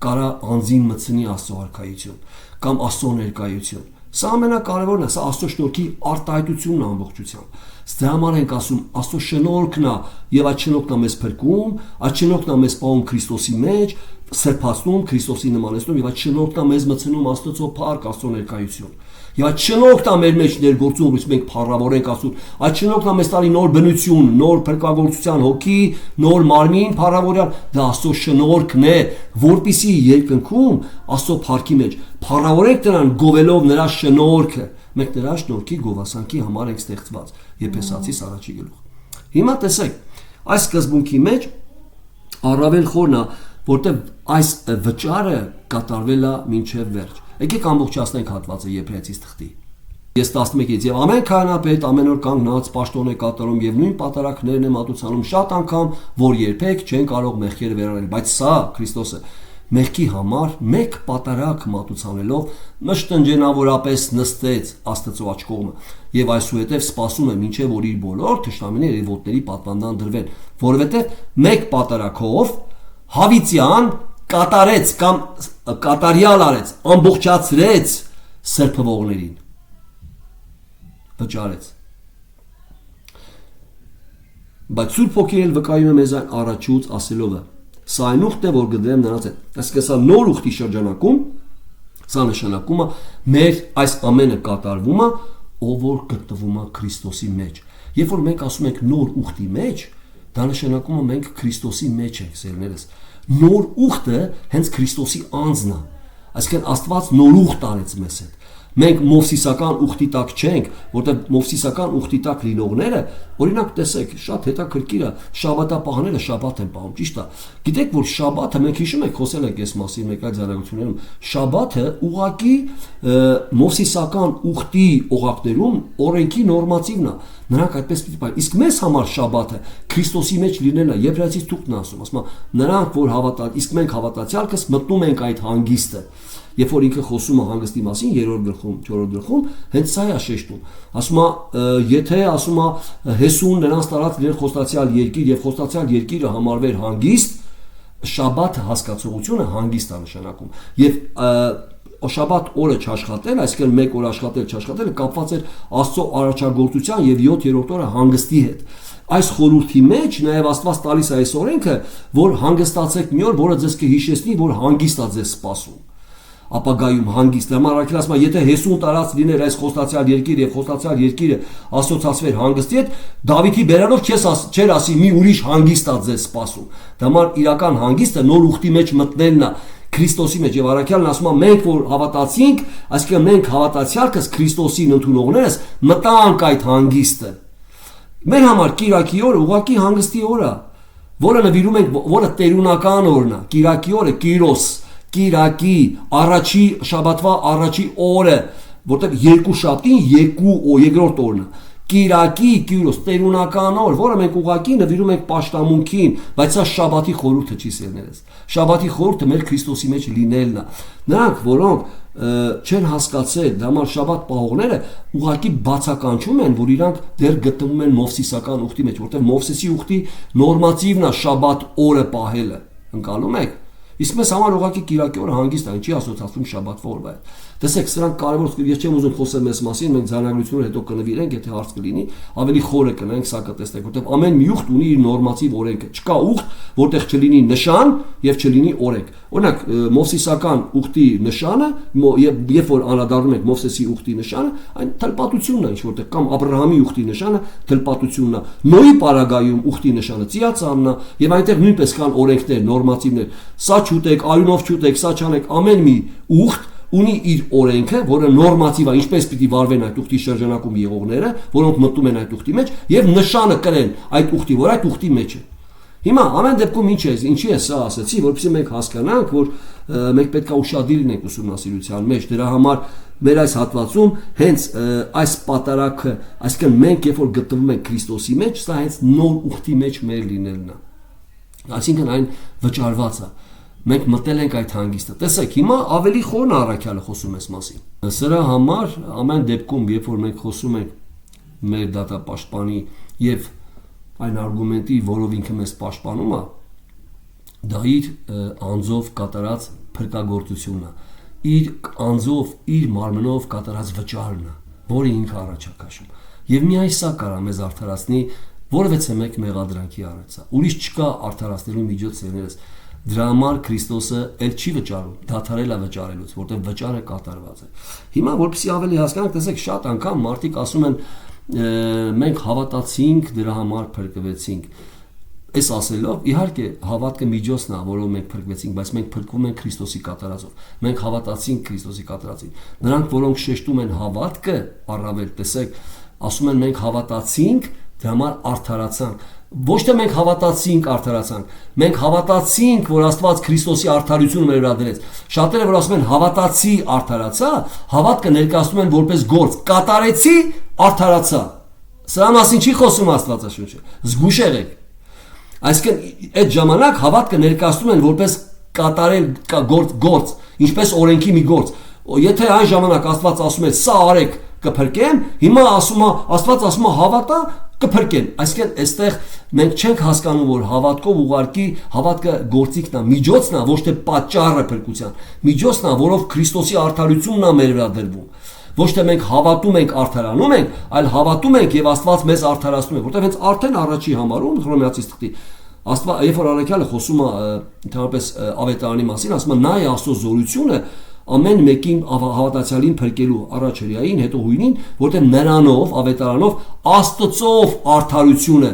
կարա անձին մտցնի Աստծո արքայություն կամ Աստծո ներկայություն սա ամենակարևորն է սա Աստծո շնորհքի արտահայտությունն է ամբողջությամբ Դրա համար ենք ասում Աստծո շնորհքն է եւ այդ շնորհքն է մեզ փրկում, այդ շնորհքն է մեզ պահում Քրիստոսի մեջ, սրբացնում, Քրիստոսի նմանեցնում եւ այդ շնորհքն է մեզ մցնում Աստծո փառք, Աստծո ներկայություն։ Եվ այդ շնորհքն է մեր մեջ ներգործում, որից մենք փառավորենք Աստծուն։ Այդ շնորհքն է մեզ տալի նոր բնություն, նոր փրկagorցության հոգի, նոր մարմին փառավորյալ, դա Աստծո շնորհքն է, որպիսի երկնքում Աստծո փառքի մեջ փառավորենք նրան գովելով նրա շնորհքը։ Մենք նրա շնորհքի գովասանքի համար ենք ստեղծված Եփեսացիս առաջի գլուխ։ Հիմա տեսեք, այս սկզբունքի մեջ առավել խորն է, որտեղ այս վճարը կատարվել է մինչև վերջ։ Եկեք ամբողջացնենք հատվածը Եբրայեցիս թղթի։ Ես 11-ից եւ ամեն քահանայապետ ամեն օր կանգնած պաշտոն է կատարում եւ նույն պատարակներն է մատուցանում շատ անգամ, որ երբեք չեն կարող մեղքերը վերառնել, բայց սա Քրիստոսը մեղքի համար մեկ պատարակ մատուցանելով մշտնջենավորապես նստեց Աստծո աջ կողմը եւ այսուհետեւ սպասում է մինչեւ որ իր բոլոր թշնամիները իր ոտների պատվանդան դրվեն, որովհետեւ մեկ պատարակով հավիտյան կատարեց կամ կատարյալ արեց, ամբողջացրեց սրբվողներին, վճարեց։ Բայց Սուրբ Հոգին վկայում է մեզ այն առաջուց ասելով Սա այն ուխտ է, որ գտեմ նրանց հետ։ Այսինքն սա նոր ուխտի շրջանակում, սա նշանակում է մեր այս ամենը կատարվում է, ով որ գտնվում է Քրիստոսի մեջ։ Երբ որ մենք ասում ենք նոր ուխտի մեջ, դա նշանակում է մենք Քրիստոսի մեջ ենք, սերներս։ Նոր ուխտը հենց Քրիստոսի անձն է։ Այսինքն Աստված նոր ուխտ արեց մեզ հետ։ Մենք մովսիսական ուխտի տակ չենք, որտեղ մովսիսական ուխտի տակ լինողները, օրինակ տեսեք, շատ հետաքրքիր է, շաբաթապահները շաբաթ են պահում, ճիշտ է։ Գիտեք, որ շաբաթը մենք հիշում ենք, խոսել ենք այս մասին մեկ այլ ձեռագրություններում, շաբաթը ուղղակի մովսիսական ուխտի օղակներում օրենքի նորմատիվն է։ Նրանք այդպես պիտի պահեն։ Իսկ մեզ համար շաբաթը Քրիստոսի մեջ լինելն է, Եբրայեցիս թուղթն ասում, ասում է, նրանք որ հավատալ, իսկ մենք հավատացյալքս մտնում ենք այդ հանգիստը։ Երբ որ ինքը խոսում է հանգստի մասին 3-րդ գլխում, 4-րդ գլխում, հենց սա է շեշտում։ Ասում է, եթե ասում է Հեսուն նրանց տարած լիներ խոստացյալ երկիր եւ խոստացյալ երկիրը համարվեր հանգիստ, շաբաթը հասկացողությունը հանգիստ է նշանակում։ Եվ շաբաթ օրը չաշխատել, այսինքն 1 օր աշխատել, չաշխատելը կապված էր Աստծո արարչագործության եւ 7-րդ օրը հանգստի հետ։ Այս խորհրդի մեջ նաեւ Աստված տալիս է այս օրենքը, որ հանգստացեք մի օր, որը ձեզ կհիշեցնի, որ հանգիստ է ձեզ սպասում։ Ապագայում հանգիստ Մարաքին ասում է, եթե Հեսուն տարած լիներ այս խոստացյալ երկիրը եւ խոստացյալ երկիրը ասոցացվեր հանգստի հետ, Դավիթի բերելով չեր ասի մի ուրիշ հանգիստ է ձեզ սպասում։ Դա մար իրական հանգիստը նոր ուխտի մեջ մտնելն է Քրիստոսի մեջ եւ Արաքյալն ասում է մենք որ հավատացինք, այսինքն մենք հավատացյալքս Քրիստոսին ընդունողներս մտանք այդ հանգիստը։ Մեր համար Կիրակի օրը ուղղակի հանգստի օր է, որը նվիրում ենք, որը տերունական օրն է, Կիրակի օրը Կիրոս, Կիրակի առաջի շաբաթվա առաջի օրը, որտեղ երկու շաբթին երկրորդ օրն է։ Կիրակի Կիրոս տերունական օր, որը մենք ուղղակի նվիրում ենք պաշտամունքին, բայց սա շաբաթի խորհուրդը չի սերներս։ Շաբաթի խորհուրդը մեր Քրիստոսի մեջ լինելն է։ Նրանք, որոնք չեն հասկացել, դամար շաբաթ պահողները ուղղակի բացականչում են, որ իրանք դեռ գտնվում են մովսիսական ուխտի մեջ, որտեղ Մովսեսի ուխտի նորմատիվն է շաբաթ օրը պահելը։ Ընկալում եք։ Իսկ մեզ համար ուղղակի Կիրակի օրը հանգիստ է, ինչի ասոցացվում շաբաթվա օրվա հետ։ Տեսեք, սրանք կարևոր, ես չեմ ուզում խոսել մեզ մասին, մենք ձեռնարկությունները հետո կնվիրենք, եթե հարց կլինի, ավելի խորը կնենք, սա կտեսնենք, որտեղ ամեն մի ուխտ ունի իր նորմատիվ օրենքը։ Չկա ուխտ, որտեղ չլինի նշան եւ չլինի օրենք։ Օրինակ, մովսիսական ուխտի նշանը, երբ որ անդրադառնում ենք Մովսեսի ուխտի նշանը, այն թլպատությունն է, ինչ որտեղ կամ Աբրահամի ուխտի նշանը թլպատությունն է։ Նոյի պարագայում ուխտի նշանը ծիածանն է եւ այնտեղ նույնպես կան օրենքներ, նորմատիվներ։ Սա չուտեք, արյունով չուտեք, սա չանեք, ամեն մի ուխտ ունի իր օրենքը, որը նորմատիվ է, ինչպես պիտի վարվեն այդ ուխտի շրջանակում եղողները, որոնք մտնում են այդ ուխտի մեջ եւ նշանը կրեն այդ ուխտի, որ այդ ուխտի մեջ է։ Հիմա ամեն դեպքում ինչի է սա ասացի, որովհետեւ մենք հասկանանք, որ մենք պետք է ուշադիր լինենք ուսումնասիրության մեջ, դրա համար մեր այս հատվածում հենց այս պատարակը, այսինքն մենք երբ որ գտնվում ենք Քրիստոսի մեջ, սա հենց նոր ուխտի մեջ մեր լինելն է։ Այսինքն այն վճարված է։ Մենք մտել ենք այդ հանգիստը։ Տեսեք, հիմա ավելի խորն առաքյալը խոսում էս մասին։ Սրա համար ամեն դեպքում, երբ որ մենք խոսում ենք մեր դատապաշտպանի եւ այն արգումենտի, որով ինքը մեզ պաշտպանում է, դա իր անձով կատարած փրկagorցությունն է։ Իր անձով, իր մարմնով կատարած վճարն է, որը ինքը առաջ է քաշում։ Եվ միայն սա կարա մեզ արդարացնի որովհետեւ մեկ մեղադրանքի առած է։ Ուրիշ չկա արդարացնելու միջոց սերներս։ Դրա համար Քրիստոսը էլ չի վճարում, դադարել է վճարելուց, որտեղ վճարը կատարված է։ Հիմա որպեսզի ավելի հասկանանք, տեսեք, շատ անգամ մարդիկ ասում են մենք հավատացինք, դրա համար փրկվեցինք։ Այս ասելով, իհարկե, հավատքը միջոցն է, որով մենք փրկվեցինք, բայց մենք փրկվում ենք Քրիստոսի կատարածով։ Մենք հավատացինք Քրիստոսի կատարածին։ Նրանք, որոնք շեշտում են հավատքը, առավել տեսեք, ասում են մենք հավատացինք, դրա համար արդարացանք։ Ոչ թե մենք հավատացինք, արդարացանք։ Մենք հավատացինք, որ Աստված Քրիստոսի արդարությունը մեր վրա դրեց։ Շատերը որ ասում են հավատացի, արդարացա, հավատքը ներկայացնում են որպես գործ։ Կատարեցի, արդարացա։ Սրա մասին չի խոսում Աստվածաշունչը։ Զգուշ եղեք։ Այսինքն այդ ժամանակ հավատքը ներկայացնում են որպես կատարել գործ, ինչպես օրենքի մի գործ։ Եթե այն ժամանակ Աստված ասում է սա արեք կփրկեմ, հիմա ասում է Աստված ասում է հավատա կփրկեն։ Այսինքն այստեղ մենք չենք հասկանում, որ հավատքով ուղարկի հավատքը գործիքն է, միջոցն է, ոչ թե պատճառը փրկության։ Միջոցն է, որով Քրիստոսի արդարությունն է մեր վրա դրվում։ Ոչ թե մենք հավատում ենք, արդարանում ենք, այլ հավատում ենք եւ Աստված մեզ արդարացնում է, որտեղ հենց արդեն առաջի համարում Հռոմեացիս թղթի Աստված, երբ որ առաքյալը խոսում է ընդհանրապես ավետարանի մասին, ասում է նայ Աստծո զորությունը, ամեն մեկին հավատացյալին փրկելու առաջ հրեային, հետո հույնին, որտեղ նրանով, ավետարանով Աստծով արդարությունը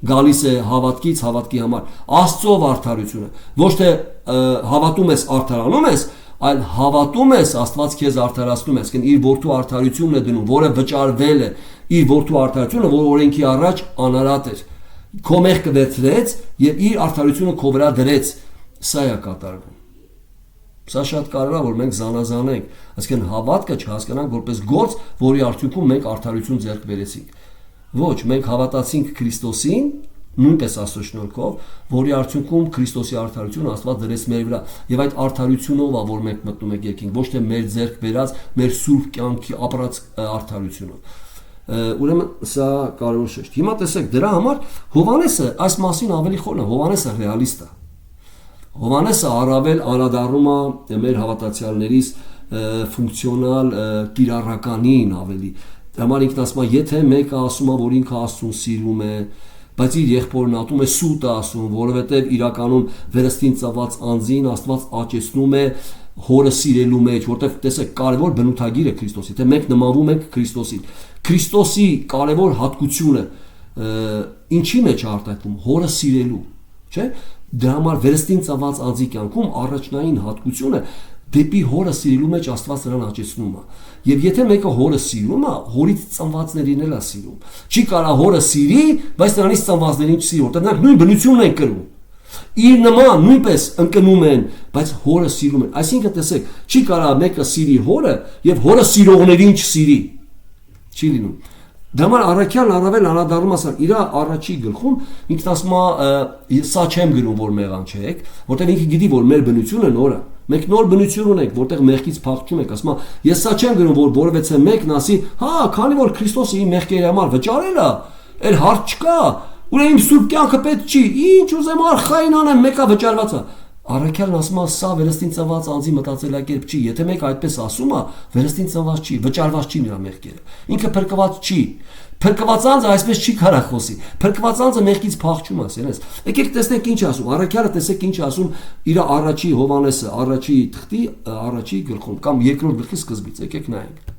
գալիս է հավատքից հավատքի համար, Աստծով արդարությունը, ոչ թե հավատում ես արդարանում ես, այլ հավատում ես Աստված քեզ արդարացնում է, այսինքն իր որդու արդարությունն է դնում, որը վճարվել է, իր որդու արդարությունը, որ օրենքի առաջ անարատ էր, քո մեղքը վերցրեց եւ իր արդարությունը քո վրա դրեց, սա է կատարվում։ Սա շատ կարևոր է, որ մենք զանազանենք, այսինքն հավատքը չհասկանանք որպես գործ, որի արդյունքում մենք արդարություն ձեռք բերեցինք։ Ոչ, մենք հավատացինք Քրիստոսին, նույնպես Աստծո շնորհքով, որի արդյունքում Քրիստոսի արդարությունը Աստված դրեց մեր վրա, եւ այդ արդարությունով է, որ մենք մտնում ենք երկինք, ոչ թե մեր ձեռք բերած, մեր սուրբ կյանքի ապրած արդարությունով։ Ուրեմն սա կարևոր շեշտ։ Հիմա տեսեք, դրա համար Հովհաննեսը այս մասին ավելի խորն է, Հովհաննեսը ռեալիստ է։ Հովհաննեսը առավել անդրադառնում է մեր հավատացյալներից ֆունկցիոնալ կիրառականին ավելի։ Համար ինքն ասում է, եթե մեկը ասում է, որ ինքը Աստծուն սիրում է, բայց իր եղբորն ատում է, սուտ է ասում, որովհետև իրականում վերստին ծնված անձին Աստված աճեցնում է հորը սիրելու մեջ, որտեղ տեսեք կարևոր բնութագիր է Քրիստոսի, թե մենք նմանվում ենք Քրիստոսին։ Քրիստոսի կարևոր հատկությունը ինչի մեջ է արտահայտվում, հորը սիրելու, չէ՞։ Դրա համար վերստին ծնված անձի կյանքում առաջնային հատկությունը դեպի հորը սիրելու մեջ Աստված նրան աճեցնում է։ Եվ եթե մեկը հորը սիրում է, հորից ծնվածներին էլ է սիրում։ Չի կարա հորը սիրի, բայց նրանից ծնվածներին չսիրի, որտեղ նրանք նույն բնությունն են կրում։ Իր նման նույնպես ընկնում են, բայց հորը սիրում են։ Այսինքն տեսեք, չի կարա մեկը սիրի հորը եւ հորը սիրողներին չսիրի։ Չի լինում։ Դա համար առաքյալն առավել անդրադառնում ասան իր առաջի գլխում ինքն ասում է սա չեմ գրում որ մեղանչեք, որտեղ ինքը գիտի որ մեր բնությունը նոր է։ Մենք նոր բնություն ունենք, որտեղ մեղքից փախչում ենք, ասում է ես սա չեմ գրում որ որևէ մեկն ասի, հա, քանի որ Քրիստոսը իմ մեղքերի համար վճարել է, այլ հարց չկա, ուրեմն իմ սուրբ կյանքը պետք չի, ինչ ուզեմ արխային անեմ, մեկը վճարված է։ Առաքյալն ասում է սա վերստին ծնված անձի մտածելակերպ չի, եթե մեկ այդպես ասում է, վերստին ծնված չի, վճարված չի նրա մեղքերը։ Ինքը փրկված չի։ Փրկված անձը այսպես չի կարա խոսի։ Փրկված անձը մեղքից փախչում է, ասես։ Եկեք տեսնենք ինչ ասում։ Առաքյալը տեսեք ինչ ասում իր առաջի Հովհաննեսը, առաջի թղթի առաջի գլխում կամ երկրորդ գլխի սկզբից, եկեք նայենք։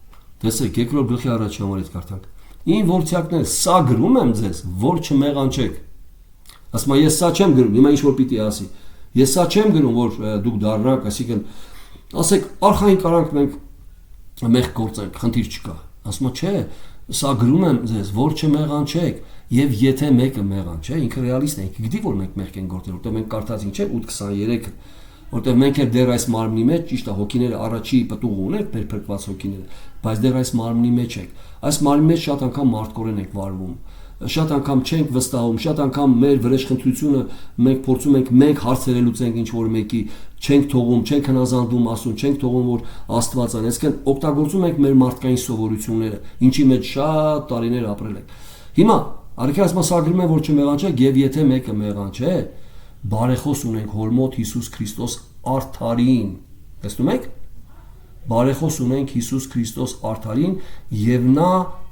Տեսեք, երկրորդ գլխի առաջի համարից կարդանք։ Ին որդյակներ, սա գրում եմ ձեզ, որ չմեղանչեք։ Ասում է ես սա չեմ գրում, հիմա ինչ որ պիտի ասի։ Ես սա չեմ գրում, որ դուք դառնաք, այսինքն ասեք արխային կարանք մենք մեղք գործենք, խնդիր չկա։ Ասում է չէ, սա գրում եմ ձեզ, որ չմեղանչեք, եւ եթե մեկը մեղանչե, ինքը ռեալիստ է, ինքը գիտի որ մենք մեղք ենք գործել, որտեղ մենք կարդացինք չէ 8:23, որտեղ մենք էլ դեռ այս մարմնի մեջ, ճիշտ է, հոգիները առաջի պտուղ ունենք, մեր փրկված հոգիները, բայց դեռ այս մարմնի մեջ ենք։ Այս մարմնի մեջ շատ անգամ մարդկորեն ենք վարվում։ Շատ անգամ չենք վստահում, շատ անգամ մեր վրեժխնդրությունը մենք փորձում ենք մենք հարցերը լուծենք ինչ որ մեկի, չենք թողում, չենք հնազանդվում ասում, չենք թողում որ Աստված ան, այսինքն օգտագործում ենք մեր մարդկային սովորությունները, ինչի մեջ շատ տարիներ ապրել ենք։ Հիմա առաքյալը ասում է սա գրում է որ չմեղանչեք եւ եթե մեկը մեղանչե, բարեխոս ունենք հոր մոտ Հիսուս Քրիստոս արդարին։ Տեսնում եք։ Բարեխոս ունենք Հիսուս Քրիստոս արդարին եւ նա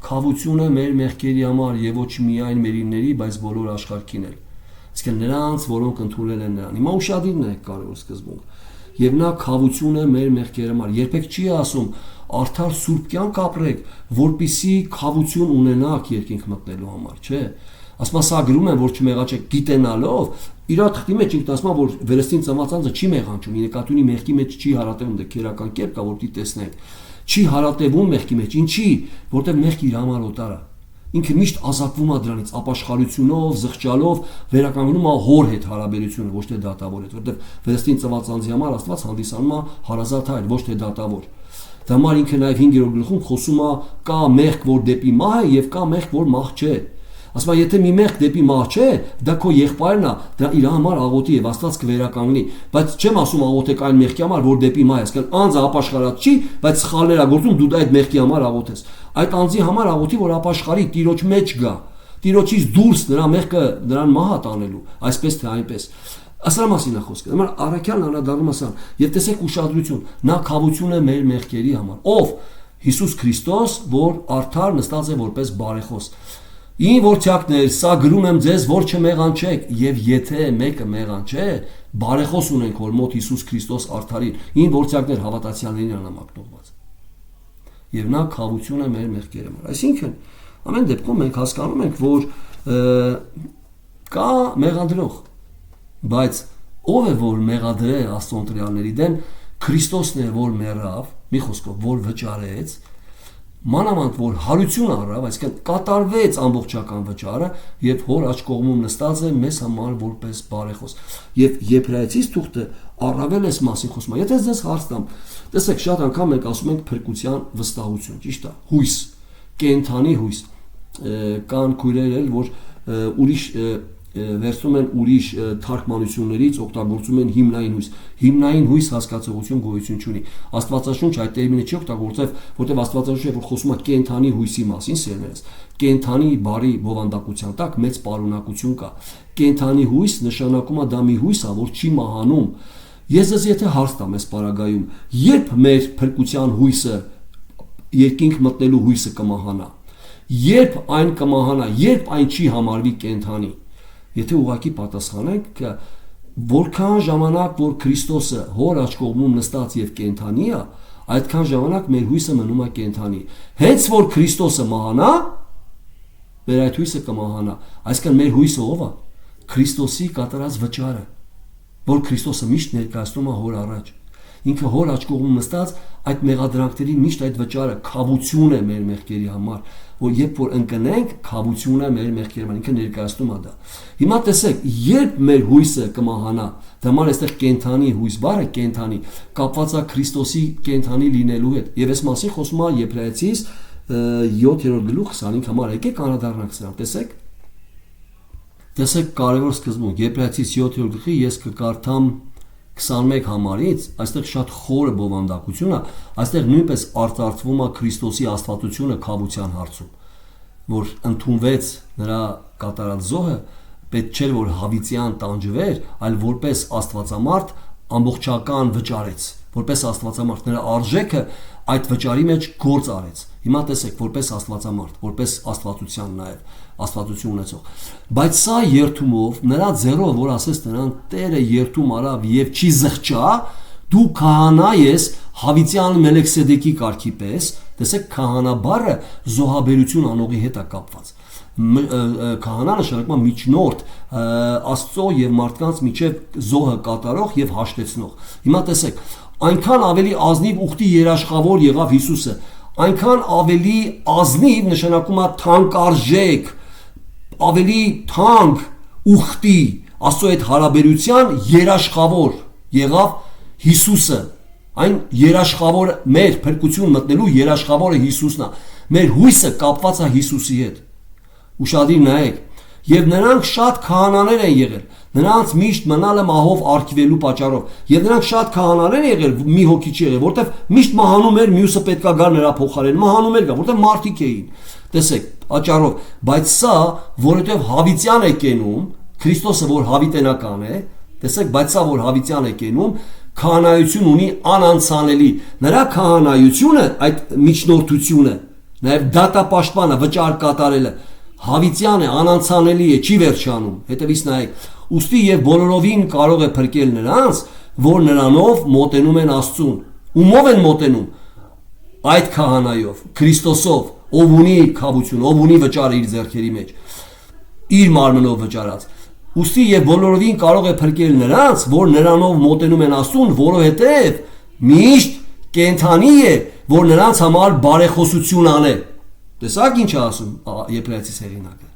քավություն է մեր մեղքերի համար եւ ոչ միայն մերինների, բայց բոլոր աշխարհքին էլ։ Իսկ նրանց, որոնք ընդունել են նրան։ Հիմա ուշադիրն է կարևոր սկզբունք։ Եվ նա քավություն է մեր մեղքերի համար։ Երբեք չի ասում արդար սուրբ կյանք ապրեք, որպիսի քավություն ունենաք երկինք մտնելու համար, չէ։ Ասում է սա գրում են որ չմեղանչեք գիտենալով իր թղթի մեջ ինքն ասում է որ վերստին ծնված անձը չի մեղանչում, իր նկատունի մեղքի մեջ չի հարատևում, դա քերական կերպ կա որ դի տեսնենք։ Չի հարատևում մեղքի մեջ, ինչի, որտեղ մեղքը իր համար օտար է։ Ինքը միշտ ազատվում է դրանից ապաշխարությունով, զղջալով, վերականգնում է հոր հետ հարաբերությունը, ոչ թե դատավոր հետ, որտեղ վերստին ծնված անձի համար Աստված հանդիսանում է հարազատ հայր, ոչ թե դատավոր։ Դա համար ինքը նաև 5-րդ գլխում խոսում է կա մեղք, որ դեպի մահ է եւ կա մեղք, որ մահ չէ։ Ասում է եթե մի մեղք դեպի մահ չէ, դա քո եղբայրն է, դա իր համար աղոթի եւ Աստված կվերականգնի, բայց չեմ ասում աղոթեք այն մեղքի համար, որ դեպի մահ է, ասկան անձը ապաշխարած չի, բայց սխալներ է գործում, դու այդ մեղքի համար աղոթես։ Այդ անձի համար աղոթի, որ ապաշխարի, Տիրոջ մեջ գա, Տիրոջից դուրս նրա մեղքը նրան մահ տանելու, այսպես թե այնպես։ Ասրա մասին է խոսքը։ Դեռ առաքյալն անդրադառնում է սան, եւ տեսեք ուշադրություն, նա քավություն է մեր մեղքերի համար։ Ով Հիսուս Քրիստոս, որ արդար նստած է որպես բարեխոս։ Ին որդյակներ, սա գրում եմ ձեզ, որ չմեղանչեք, եւ եթե մեկը մեղանչե, բարեխոս ունենք որ մոտ Հիսուս Քրիստոս արդարին, ին որդյակներ հավատացյալներին անամակնողված։ Եվ նա քավություն է մեր մեղքերի համար։ Այսինքն, ամեն դեպքում մենք հասկանում ենք, որ կա մեղադրող, բայց ով է որ մեղադրե Աստծո ընտրյալների դեմ, Քրիստոսն է որ մեռավ, մի խոսքով, որ վճարեց, մանավանդ որ հարություն առավ, այսինքն կատարվեց ամբողջական վճարը եւ հոր աջ կողմում նստած է մեզ համար որպես բարեխոս։ Եվ Եբրայեցիս թուղթը առավել էս մասին խոսում է։ Եթե ձեզ հարց տամ, տեսեք, շատ անգամ մենք ասում ենք փրկության վստահություն, ճիշտ է, հույս, կենթանի հույս։ Կան քույրեր էլ, որ ուրիշ վերցնում են ուրիշ թարգմանություններից օգտագործում են հիմնային հույս։ Հիմնային հույս հասկացողություն գոյություն չունի։ Աստվածաշունչ այդ տերմինը չի օգտագործել, որտեղ Աստվածաշունչը որ խոսում է կենթանի հույսի մասին, սերներս, կենթանի բարի բովանդակության տակ մեծ պարունակություն կա։ Կենթանի հույս նշանակում է դա մի հույս է, որ չի մահանում։ Ես ձեզ եթե հարց տամ այս պարագայում, երբ մեր փրկության հույսը, երկինք մտնելու հույսը կմահանա, երբ այն կմահանա, երբ այն չի համարվի կենթանի, եթե ուղղակի պատասխանենք, որքան ժամանակ որ Քրիստոսը հոր աջ կողմում նստած եւ կենթանի է, այդքան ժամանակ մեր հույսը մնում է կենթանի։ Հենց որ Քրիստոսը մահանա, մեր այդ հույսը կմահանա։ Այսինքն մեր հույսը ով է? Քրիստոսի կատարած վճարը, որ Քրիստոսը միշտ ներկայացնում է հոր առաջ։ Ինքը հոր աջ կողմում նստած այդ մեղադրանքների միշտ այդ վճարը քավություն է մեր մեղքերի համար, որ երբ որ ընկնենք, քավություն է մեր մեղքերի համար, ինքը ներկայացնում է դա։ Հիմա տեսեք, երբ մեր հույսը կմահանա, դեմար այստեղ կենթանի հույս բառը կենթանի կապված է Քրիստոսի կենթանի լինելու հետ։ Եվ այս մասին խոսում է Եբրայեցիս 7-րդ գլուխ 25 համար, եկեք անդրադառնանք սրան, տեսեք։ Տեսեք կարևոր սկզբունք, Եբրայեցիս 7-րդ գլխի ես կկարդամ 21 համարից, այստեղ շատ խորը բովանդակություն է, այստեղ նույնպես արտարծվում է Քրիստոսի աստվածությունը քավության հարցում, որ ընդունվեց նրա կատարած զոհը, պետք չէր որ հավիտյան տանջվեր, այլ որպես աստվածամարդ ամբողջական վճարեց, որպես աստվածամարդ նրա արժեքը այդ վճարի մեջ գործ արեց։ Հիմա տեսեք, որպես աստվածամարդ, որպես աստվածության նաև աստվածություն ունեցող, բայց սա երթումով նրա ձեռով, որ ասես նրան Տերը երթում արավ եւ չի զղջա, դու քահանա ես հավիտյան Մելքսեդեկի կարգի պես, տեսեք քահանա բառը զոհաբերություն անողի հետ է կապված։ Քահանա նշանակում է միջնորդ Աստծո եւ մարդկանց միջև զոհը կատարող եւ հաշտեցնող։ Հիմա տեսեք, այնքան ավելի ազնիվ ուխտի երաշխավոր եղավ Հիսուսը, այնքան ավելի ազնիվ նշանակում է թանկարժեք, ավելի թանկ ուխտի Աստծո այդ հարաբերության երաշխավոր եղավ Հիսուսը։ Այն երաշխավորը մեր փրկություն մտնելու երաշխավորը Հիսուսն է։ Մեր հույսը կապված է Հիսուսի հետ։ Ուշադիր նայեք, եւ նրանք շատ քահանաներ են եղել, նրանց միշտ մնալը մահով արգվելու պատճառով, եւ նրանք շատ քահանաներ են եղել, մի հոգի չի եղել, որտեվ միշտ մահանում էր, մյուսը պետքա գար նրա փոխարեն, մահանում էր գա, որտեվ մարդիկ էին։ Տեսեք, պատճառով, բայց սա, որովհետեւ հավիտյան է կենում, Քրիստոսը որ հավիտենական է, տեսեք, բայց սա որ հավիտյան է կենում, քահանայություն ունի անանցանելի։ Նրա քահանայությունը, այդ միջնորդությունը, նաեւ դատապաշտպանը, վճար կատարելը հավիտյան է, անանցանելի է, չի վերջանում։ Հետևից նայեք, ուստի եւ բոլորովին կարող է փրկել նրանց, որ նրանով մոտենում են Աստծուն։ Ումով են մոտենում? Այդ քահանայով, Քրիստոսով, ով ունի քավություն, ով ունի վճարը իր ձեռքերի մեջ, իր մարմնով վճարած։ Ուստի եւ բոլորովին կարող է փրկել նրանց, որ նրանով մոտենում են Աստծուն, որովհետեւ միշտ կենթանի է, որ նրանց համար բարեխոսություն անե։ Տեսակ ինչ ասում Եբրայեցիս հեղինակը։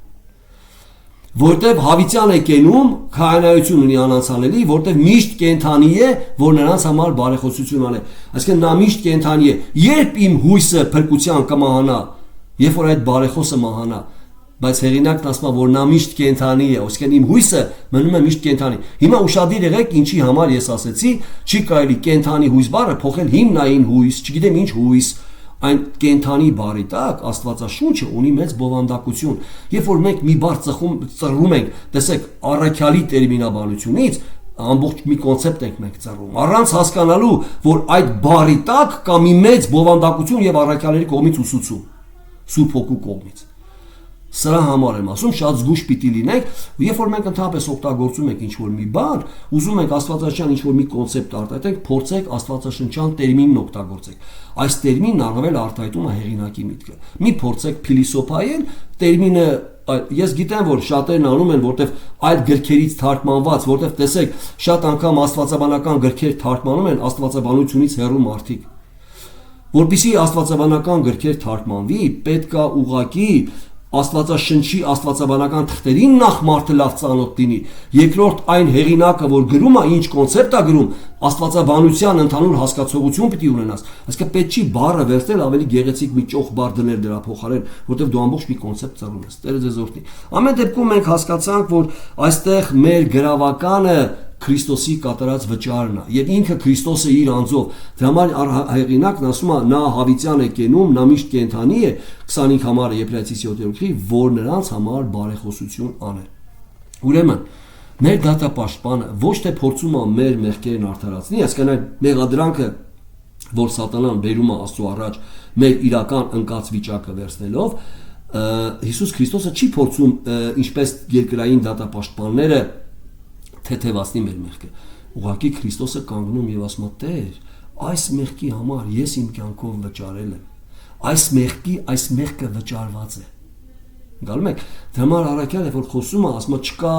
Որտեվ հավիտյան է կենում, քահանայություն ունի անանցանելի, որտեվ միշտ կենթանի է, որ նրանց համար բարեխոսություն անե։ Այսինքն նա միշտ կենթանի է։ Երբ իմ հույսը փրկության կմահանա, երբ որ այդ բարեխոսը մահանա, բայց հեղինակն ասում է, որ նա միշտ կենթանի է, այսինքն իմ հույսը մնում է միշտ կենթանի։ Հիմա ուշադիր եղեք, ինչի համար ես ասեցի, չի կարելի կենթանի հույս բառը փոխել հիմնային հույս, չգիտեմ ինչ հույս, այն կենթանի բառի տակ Աստվածաշունչը ունի մեծ բովանդակություն։ Երբ որ մենք մի բառ ծռում ենք, տեսեք, առաքյալի տերմինաբանությունից ամբողջ մի կոնցեպտ ենք մենք ծռում, առանց հասկանալու, որ այդ բառի տակ կա մի մեծ բովանդակություն եւ առաքյալների կողմից ուսուցում, Սուրբ Հոգու կողմից։ Սրա համար եմ ասում, շատ զգույշ պիտի լինենք, երբ որ մենք ընդհանրապես օգտագործում ենք ինչ-որ մի բան, ուզում ենք աստվածաշնչյան ինչ-որ մի կոնցեպտ արտահայտենք, փորձեք աստվածաշնչյան տերմինն օգտագործեք։ Այս տերմինն առավել արտահայտում է հեղինակի միտքը։ Մի փորձեք փիլիսոփայել տերմինը, ես գիտեմ, որ շատերն անում են, որտեվ այդ գրքերից թարգմանված, որտեվ տեսեք, շատ անգամ աստվածաբանական գրքեր թարգմանում են աստվածաբանությունից հեռու մարդիկ։ Որպեսզի աստվածաբանական գրքեր թարգմանվի, պետքա ուղղակի Աստվածաշնչի աստվածաբանական թղթերին նախ մարդը լավ ծանոթ լինի, երկրորդ այն հեղինակը, որ գրում է, ինչ կոնցեպտ է գրում, աստվածաբանության ընդհանուր հասկացողություն պիտի ունենաս։ Այսինքն պետք չի բառը վերցնել ավելի գեղեցիկ մի ճոխ բառ դնել դրա փոխարեն, որտեղ դու ամբողջ մի կոնցեպտ ծառում ես։ Տերը ձեզ օրհնի։ Ամեն դեպքում մենք հասկացանք, որ այստեղ մեր գրավականը Քրիստոսի կատարած վճարն է, եւ ինքը Քրիստոսը իր անձով։ Դրա համար հեղինակն ասում է, նա հավիտյան է կենում, նա միշտ կենթանի է, 25 համարը Եբրայեցիս 7-րդի, որ նրանց համար բարեխոսություն անե։ Ուրեմն մեր դատապաշտպանը ոչ թե փորձում է մեր մեղքերն արդարացնի, այսինքն այն մեղադրանքը, որ սատանան բերում է Աստծո առաջ մեր իրական ընկած վիճակը վերցնելով, Հիսուս Քրիստոսը չի փորձում ինչպես երկրային դատապաշտպանները թեթևացնի մեր մեղքը։ Ուղղակի Քրիստոսը կանգնում եւ ասում է. Տեր, այս մեղքի համար ես իմ կյանքով վճարել եմ։ Այս մեղքը վճարված է։ Գալու եք, դրա համար առաքյալը որ խոսում է, ասում է չկա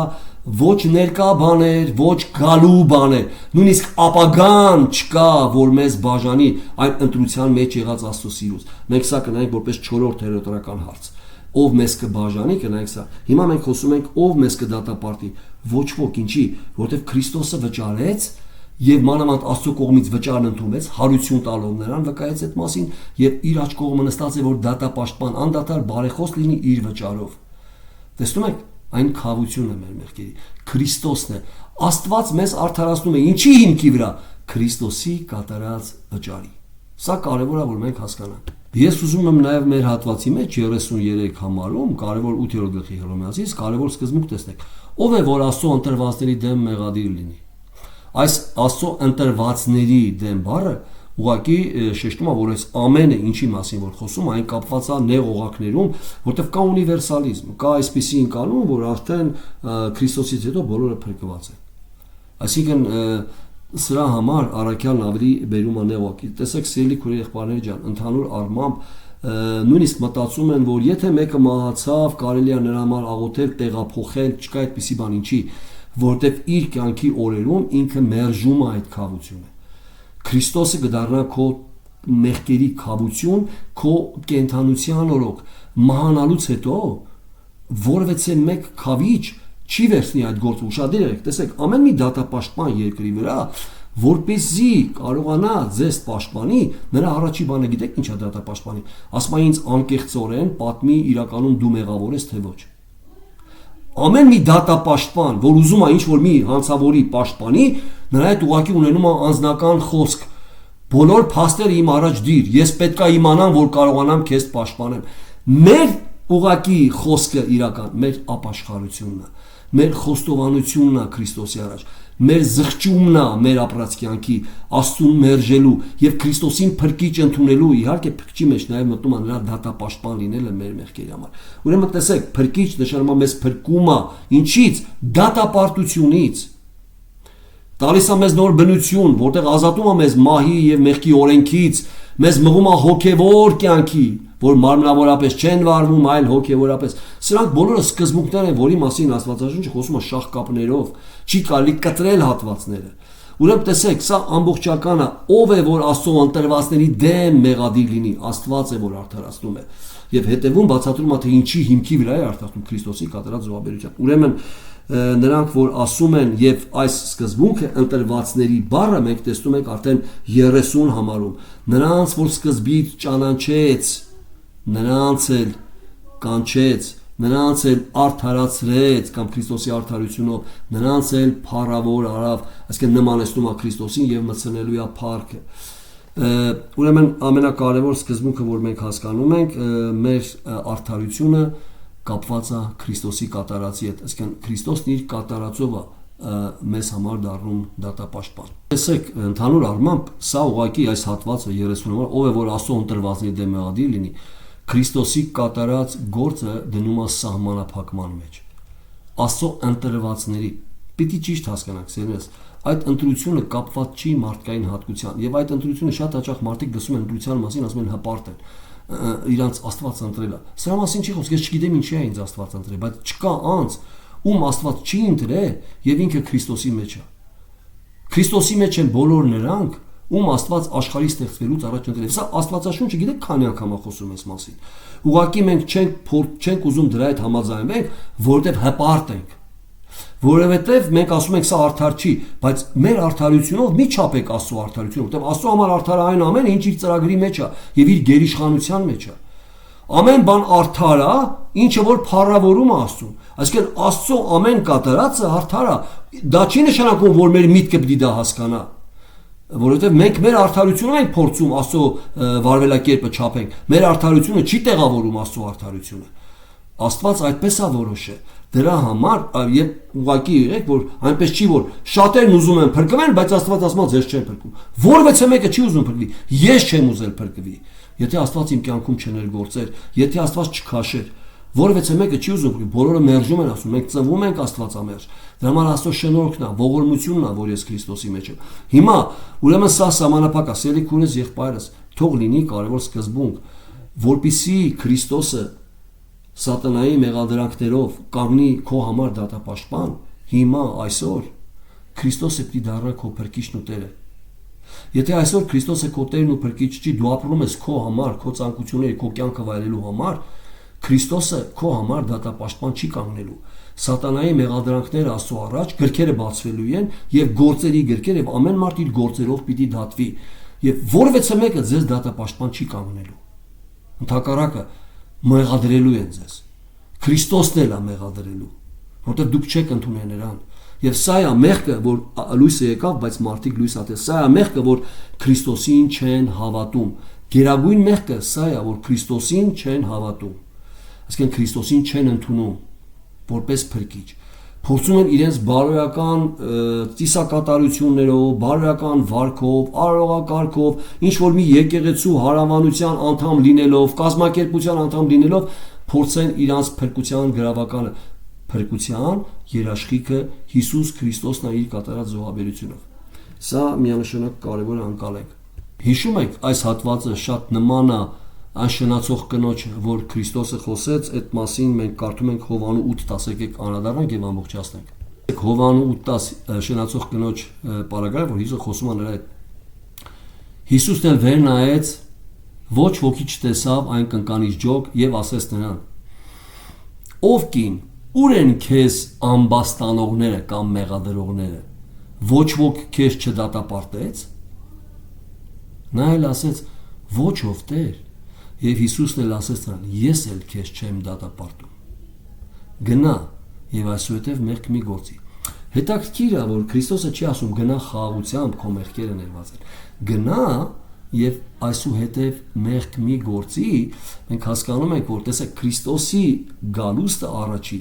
ոչ ներկա բաներ, ոչ գալու բաներ, նույնիսկ ապագան չկա, որ մեզ բաժանի այն ընտրության մեջ եղած Աստծո սիրուց։ Մենք սա կնայենք որպես 4-րդ հերետորական հարց։ Ով մեզ կբաժանի, կնայեք սա։ Հիմա մենք խոսում ենք ով մեզ կդատապարտի։ Ոչ ոք, ինչի, որովհետև Քրիստոսը վճարեց եւ մանավանդ Աստծո կողմից վճարն ընդունվեց, հարություն տալով նրան վկայեց այդ մասին եւ իր աջ կողմը նստած է, որ դատապաշտպան անդադար բարեխոս լինի իր վճարով։ Տեսնում եք, այն քավությունն է մեր մեղքերի։ Քրիստոսն է։ Աստված մեզ արդարացնում է ինչի հիմքի վրա։ Քրիստոսի կատարած վճարի։ Սա կարևոր է, որ մենք հասկանանք։ Ես ուզում եմ նաև մեր հատվածի մեջ 33 համարում, կարևոր 8-րդ գլխի Հռոմեացից, կարևոր սկզբունք տեսնեք։ Ով է, որ Աստծո ընտրվածների դեմ մեղադիր լինի։ Այս Աստծո ընտրվածների դեմ բառը ուղղակի շեշտում է, որ այս ամենը ինչի մասին որ խոսում, այն կապված է նեղ օղակներում, որտեղ կա ունիվերսալիզմ, կա այսպիսի ընկալում, որ արդեն Քրիստոսից հետո բոլորը փրկված են։ Այսինքն սրա համար առաքյալն ավելի բերում է նեղ օղակի։ Տեսեք, սիրելի քույր եղբայրներ ջան, ընդհանուր առմամբ նույնիսկ մտածում են, որ եթե մեկը մահացավ, կարելի է նրա համար աղոթել, տեղափոխել, չկա այդպիսի բան, ինչի, որտեղ իր կյանքի օրերում ինքը մերժում է այդ քավությունը։ Քրիստոսը կդառնա քո մեղքերի քավություն, քո կենթանության օրոք, մահանալուց հետո որևէ մեկ քավիչ չի վերցնի այդ գործը։ Ուշադիր եղեք, տեսեք, ամեն մի դատապաշտպան երկրի վրա, որպեսզի կարողանա ձեզ պաշտպանի, նրա առաջի բանը գիտեք ինչ է դատապաշտպանի։ Ասում է ինձ անկեղծորեն պատմի իրականում դու մեղավոր ես թե ոչ։ Ամեն մի դատապաշտպան, որ ուզում է ինչ-որ մի հանցավորի պաշտպանի, նրա հետ ուղղակի ունենում է անձնական խոսք։ Բոլոր փաստերը իմ առաջ դիր, ես պետքա իմանամ, որ կարողանամ քեզ պաշտպանեմ։ Մեր ուղղակի խոսքը իրական մեր ապաշխարությունն է, մեր խոստովանությունն է Քրիստոսի առաջ, մեր զղջումն է մեր ապրած կյանքի Աստծուն մերժելու եւ Քրիստոսին փրկիչ ընդունելու, իհարկե փրկիչի մեջ նաեւ մտնում է նրա դատապաշտպան լինելը մեր մեղքերի համար։ Ուրեմն տեսեք, փրկիչ նշանակում է մեզ փրկում է ինչից? Դատապարտությունից։ Տալիս է մեզ նոր բնություն, որտեղ ազատում է մեզ մահի եւ մեղքի օրենքից, մեզ մղում է հոգեվոր կյանքի, որ մարմնավորապես չեն վարվում, այլ հոգեվորապես։ Սրանք բոլորը սկզբունքներ են, որի մասին Աստվածաշունչը խոսում է շաղկապներով, չի կարելի կտրել հատվածները։ Ուրեմն տեսեք, սա ամբողջական է, ով է, որ Աստծո ընտրվածների դեմ մեղադիր լինի, Աստված է, որ արդարացնում է։ Եվ հետևում բացատրում է, թե ինչի հիմքի վրա է արդարացնում Քրիստոսի կատարած զոհաբերությամբ։ Ուրեմն նրանք, որ ասում են եւ այս սկզբունքը ընտրվածների բառը մենք տեսնում ենք արդեն 30 համարում, նրանց, որ սկզբից ճանաչեց, նրանց էլ կանչեց, նրանց էլ արդարացրեց կամ Քրիստոսի արդարությունով, նրանց էլ փառավոր արավ, այսինքն նմանեցնում է Քրիստոսին եւ մտցնելու է փառքը։ Ուրեմն ամենակարևոր սկզբունքը, որ մենք հասկանում ենք, մեր արդարությունը կապված է Քրիստոսի կատարածի հետ, այսինքն Քրիստոսն իր կատարածով է մեզ համար դառնում դատապաշտպան։ Տեսեք, ընդհանուր առմամբ սա ուղղակի այս հատվածը 30 համար, ով է որ Աստծո ընտրվածների դեմ մեղադիր լինի, Քրիստոսի կատարած գործը դնում է սահմանափակման մեջ։ Աստծո ընտրվածների պիտի ճիշտ հասկանաք, սերունդս, այդ ընտրությունը կապված չի մարդկային հատկության, եւ այդ ընտրությունը շատ հաճախ մարդիկ լսում են ընտրության մասին, ասում են հպարտ են, իրանց Աստված ընտրել է։ Սրա մասին չի խոսք, ես չգիտեմ ինչի է ինձ Աստված ընտրել, բայց չկա անձ, ում Աստված չի ընտրել եւ ինքը Քրիստոսի մեջ է։ Քրիստոսի մեջ են բոլոր նրանք, ում Աստված աշխարհի ստեղծվելուց առաջ ընտրել։ Սա Աստվածաշունչը գիտեք քանի անգամ է խոսում այս մասին։ Ուղղակի մենք չենք ուզում դրա հետ համաձայնենք, որովհետեւ հպարտ ենք։ Որովհետև մենք ասում ենք սա արդար չի, բայց մեր արդարությունով մի չափեք Աստծո արդարությունը, որովհետև Աստծո համար արդար այն ամենը, ինչ իր ծրագրի մեջ է եւ իր գերիշխանության մեջ է։ Ամեն բան արդար է, ինչը որ փառավորում է Աստծուն։ Այսինքն Աստծո ամեն կատարածը արդար է։ Դա չի նշանակում, որ մեր միտքը պիտի դա հասկանա, որովհետև մենք մեր արդարությունը ենք փորձում Աստծո վարվելակերպը չափենք։ Մեր արդարությունը չի տեղավորում Աստծո արդարությունը։ Աստված այդպես է որոշել։ Դրա համար եւ ուղղակի եղեք, որ այնպես չի, որ շատերն ուզում են փրկվեն, բայց Աստված ասում է ձեզ չեն փրկում։ Որևէ մեկը չի ուզում փրկվի։ Ես չեմ ուզել փրկվի։ Եթե Աստված իմ կյանքում չներգործեր, եթե Աստված չքաշեր, որևէ մեկը չի ուզում փրկվի։ Բոլորը մերժում են, ասում մենք ծնվում ենք Աստվածամերժ։ Դրա համար Աստծո շնորհքն է, ողորմությունն է, որ ես Քրիստոսի մեջ եմ։ Հիմա ուրեմն սա սահմանափակ է, սիրելի քույրս, եղբայրս, թող լինի կարևոր սկզբունք, որպիսի Քրիստոսը Սատանայի մեղադրանքներով կանգնի քո համար դատապաշտպան, հիմա այսօր Քրիստոսը պիտի դառնա քո փրկիչն ու Տերը։ Եթե այսօր Քրիստոսը քո Տերն ու փրկիչը չի, դու ապրում ես քո համար, քո ցանկությունների, քո կյանքը վայելելու համար, Քրիստոսը քո համար դատապաշտպան չի կանգնելու։ Սատանայի մեղադրանքները Աստծո առաջ գրքերը բացվելու են եւ գործերի գրքեր եւ ամեն մարդ իր գործերով պիտի դատվի եւ որևէ մեկը ձեզ դատապաշտպան չի կանգնելու։ Ընդհակառակը մեղադրելու են ձեզ։ Քրիստոսն էլ է մեղադրելու, որտեղ դուք չեք ընդունել նրան։ Եվ սա է մեղքը, որ լույսը եկավ, բայց մարդիկ լույս ատել։ Սա է մեղքը, որ Քրիստոսին չեն հավատում։ Գերագույն մեղքը սա է, որ Քրիստոսին չեն հավատում։ Այսինքն Քրիստոսին չեն ընդունում որպես փրկիչ։ Փորձում են իրենց բարոյական ծիսակատարություններով, բարոյական վարքով, արարողակարգով, ինչ որ մի եկեղեցու հարավանության անդամ լինելով, կազմակերպության անդամ լինելով, փորձեն իրանց փրկության գրավականը, փրկության երաշխիքը Հիսուս Քրիստոսն է իր կատարած զոհաբերությունով։ Սա միանշանակ կարևոր անկալենք։ Հիշում եք, այս հատվածը շատ նման է այն շնացող կնոջը, որ Քրիստոսը խոսեց, այդ մասին մենք կարդում ենք Հովանու 8:10, եկեք անդրադառնանք եւ ամբողջացնենք։ Հովանու 8:10 շնացող կնոջ պարագայը, որ Հիսուսը խոսում է նրա հետ։ Հիսուսն էլ վեր նայեց, ոչ ոքի չտեսավ այն կնկանիչ ջոկ եւ ասեց նրան. Ով կին, ուր են քեզ ամբաստանողները կամ մեղադրողները, ոչ ոք քեզ չդատապարտեց։ Նա էլ ասեց. ոչ ով Տեր։ Եվ Հիսուսն էլ ասեց նրան. ես էլ քեզ չեմ դատապարտում։ Գնա եւ այսուհետեւ մեղք մի գործի։ Հետաքրքիր է, որ Քրիստոսը չի ասում գնա խաղաղությամբ քո մեղքերը ներված են։ Գնա եւ այսուհետեւ մեղք մի գործի, մենք հասկանում ենք, որ տեսեք Քրիստոսի գալուստը առաջի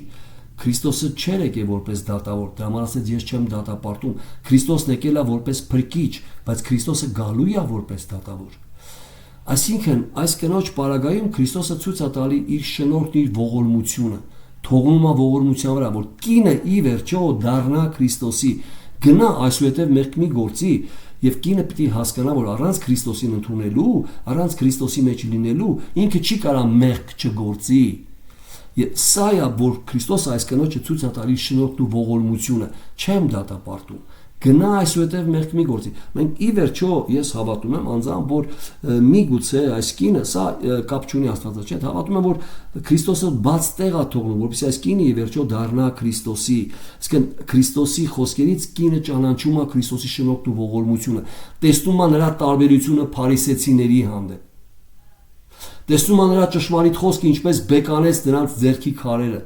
Քրիստոսը չէր եկել որպես դատավոր, դրա համար ասեց ես չեմ դատապարտում։ Քրիստոսն եկել է որպես փրկիչ, բայց Քրիստոսը գալու է որպես դատավոր։ Այսինքն այս կնոջ պարագայում Քրիստոսը ցույց է տալի իր շնորհքն, իր ողորմությունը, թողնում է ողորմության վրա, որ կինը ի վերջո դառնա Քրիստոսի, գնա այսուհետև մեղք մի գործի, եւ կինը պիտի հասկանա, որ առանց Քրիստոսին ընդունելու, առանց Քրիստոսի մեջ լինելու, ինքը չի կարող մեղք չգործի։ Եվ սա է, որ Քրիստոսը այս կնոջը ցույց է տալի շնորհքն ու ողորմությունը, չեմ դատապարտում։ Գնա այսուհետև մեղք մի գործի։ Մենք ի վերջո ես հավատում եմ անձամբ, որ միգուցե այս կինը, սա կապ չունի Աստվածաշնչի հետ, հավատում եմ, որ Քրիստոսը բաց տեղ է թողնում, որպեսզի այս կինը ի վերջո դառնա Քրիստոսի։ Այսինքն Քրիստոսի խոսքերից կինը ճանաչում է Քրիստոսի շնորհքն ու ողորմությունը, տեսնում է նրա տարբերությունը փարիսեցիների հանդեպ։ Տեսնում է նրա ճշմարիտ խոսքը, ինչպես բեկանեց նրանց ձեռքի քարերը,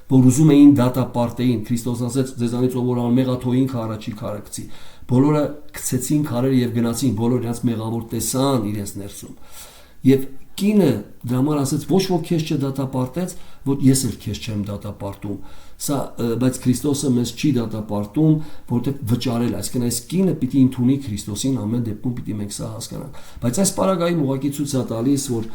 որ ուզում էին դատապարտեին։ Քրիստոսն ասեց. ձեզանից ով որ անմեղ է, թող ինքը առաջի քարը գցի։ Բոլորը գցեցին քարերը եւ գնացին, բոլորը իրենց մեղավոր տեսան իրենց ներսում։ Եվ կինը դրա համար ասեց ոչ որ քեզ չդատապարտեց, որ ես էլ քեզ չեմ դատապարտում։ Սա բայց Քրիստոսը մեզ չի դատապարտում, որտեղ վճարել, այսինքն այս կինը պիտի ընդունի Քրիստոսին, ամեն դեպքում պիտի մենք սա հասկանանք։ Բայց այս պարագայում ուղղակի ցույց է տալիս, որ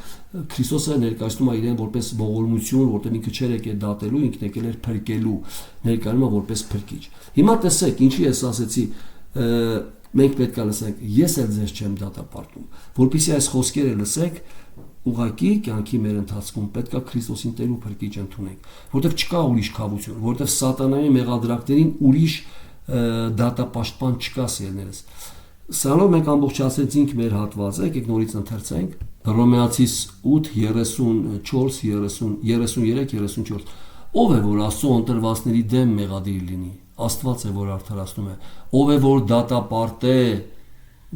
Քրիստոսը ներկայացնում է իրեն որպես ողորմություն, որտեղ ինքը չէր եկել դատելու, ինքն եկել էր փրկելու, ներկայանում է որպես փրկիչ։ Հիմա տեսեք, ինչի ես ասեցի, մենք պետք է լսենք, ես էլ ձեզ չեմ դատապարտում, որpեսզի այս խոսքերը լսեք, ուղղակի կյանքի մեր ընթացքում պետք է Քրիստոսին Տեր ու Փրկիչ ընդունենք, որտեղ չկա ուրիշ քավություն, որտեղ սատանայի մեղադրանքներին ուրիշ դատապաշտպան չկա, սիրելիներս։ Սրանով մենք ամբողջացրեցինք մեր հատվածը, եկեք նորից ընթերցենք Հռոմեացիս 8:34 Ով է որ Աստծո ընտրվածների դեմ մեղադիր լինի, Աստված է որ արդարացնում է, ով է որ դատապարտե,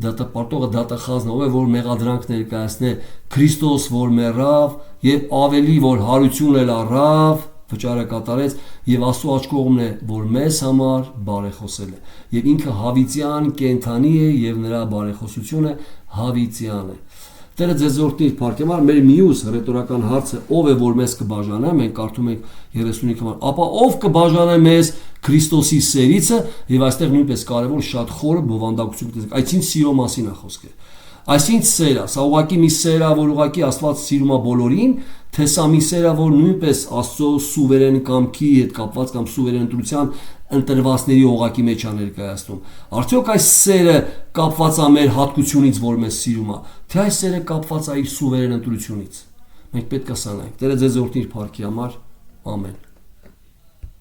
դատապարտողը դատախազն, ով է որ մեղադրանք ներկայացնե, Քրիստոս որ մեռավ եւ ավելի որ հարություն էլ առավ, վճարը կատարեց եւ Աստծո աջ կողմն է, որ մեզ համար բարեխոսել է եւ ինքը հավիտյան կենթանի է եւ նրա բարեխոսությունը հավիտյան է։ Տերը ձեզ օրհնի փառքի համար, մեր մյուս ռետորական հարցը ով է որ մեզ կբաժանե, մենք կարդում ենք 35-ը, ապա ով կբաժանե մեզ Քրիստոսի սերիցը, եւ այստեղ նույնպես կարեւոր շատ խորը բովանդակություն տեսեք, այսինքն սիրո մասին է խոսքը։ Այսինքն սերը, սա ուղղակի մի սեր է, որ ուղղակի Աստված սիրում է բոլորին, թե սա մի սեր է, որ նույնպես Աստծո սուվերեն կամքի հետ կապված կամ սուվերեն ընտրության ընտրվածների օղակի մեջ է ներկայացնում։ Արդյոք այս սերը կապված է մեր հատկությունից, որ մեզ սիրում է, թե այս սերը կապված է իր սուվերեն ընտրությունից։ Մենք պետք է սանանք։ Տերը ձեզ օրհնի իր փառքի համար։ Ամեն։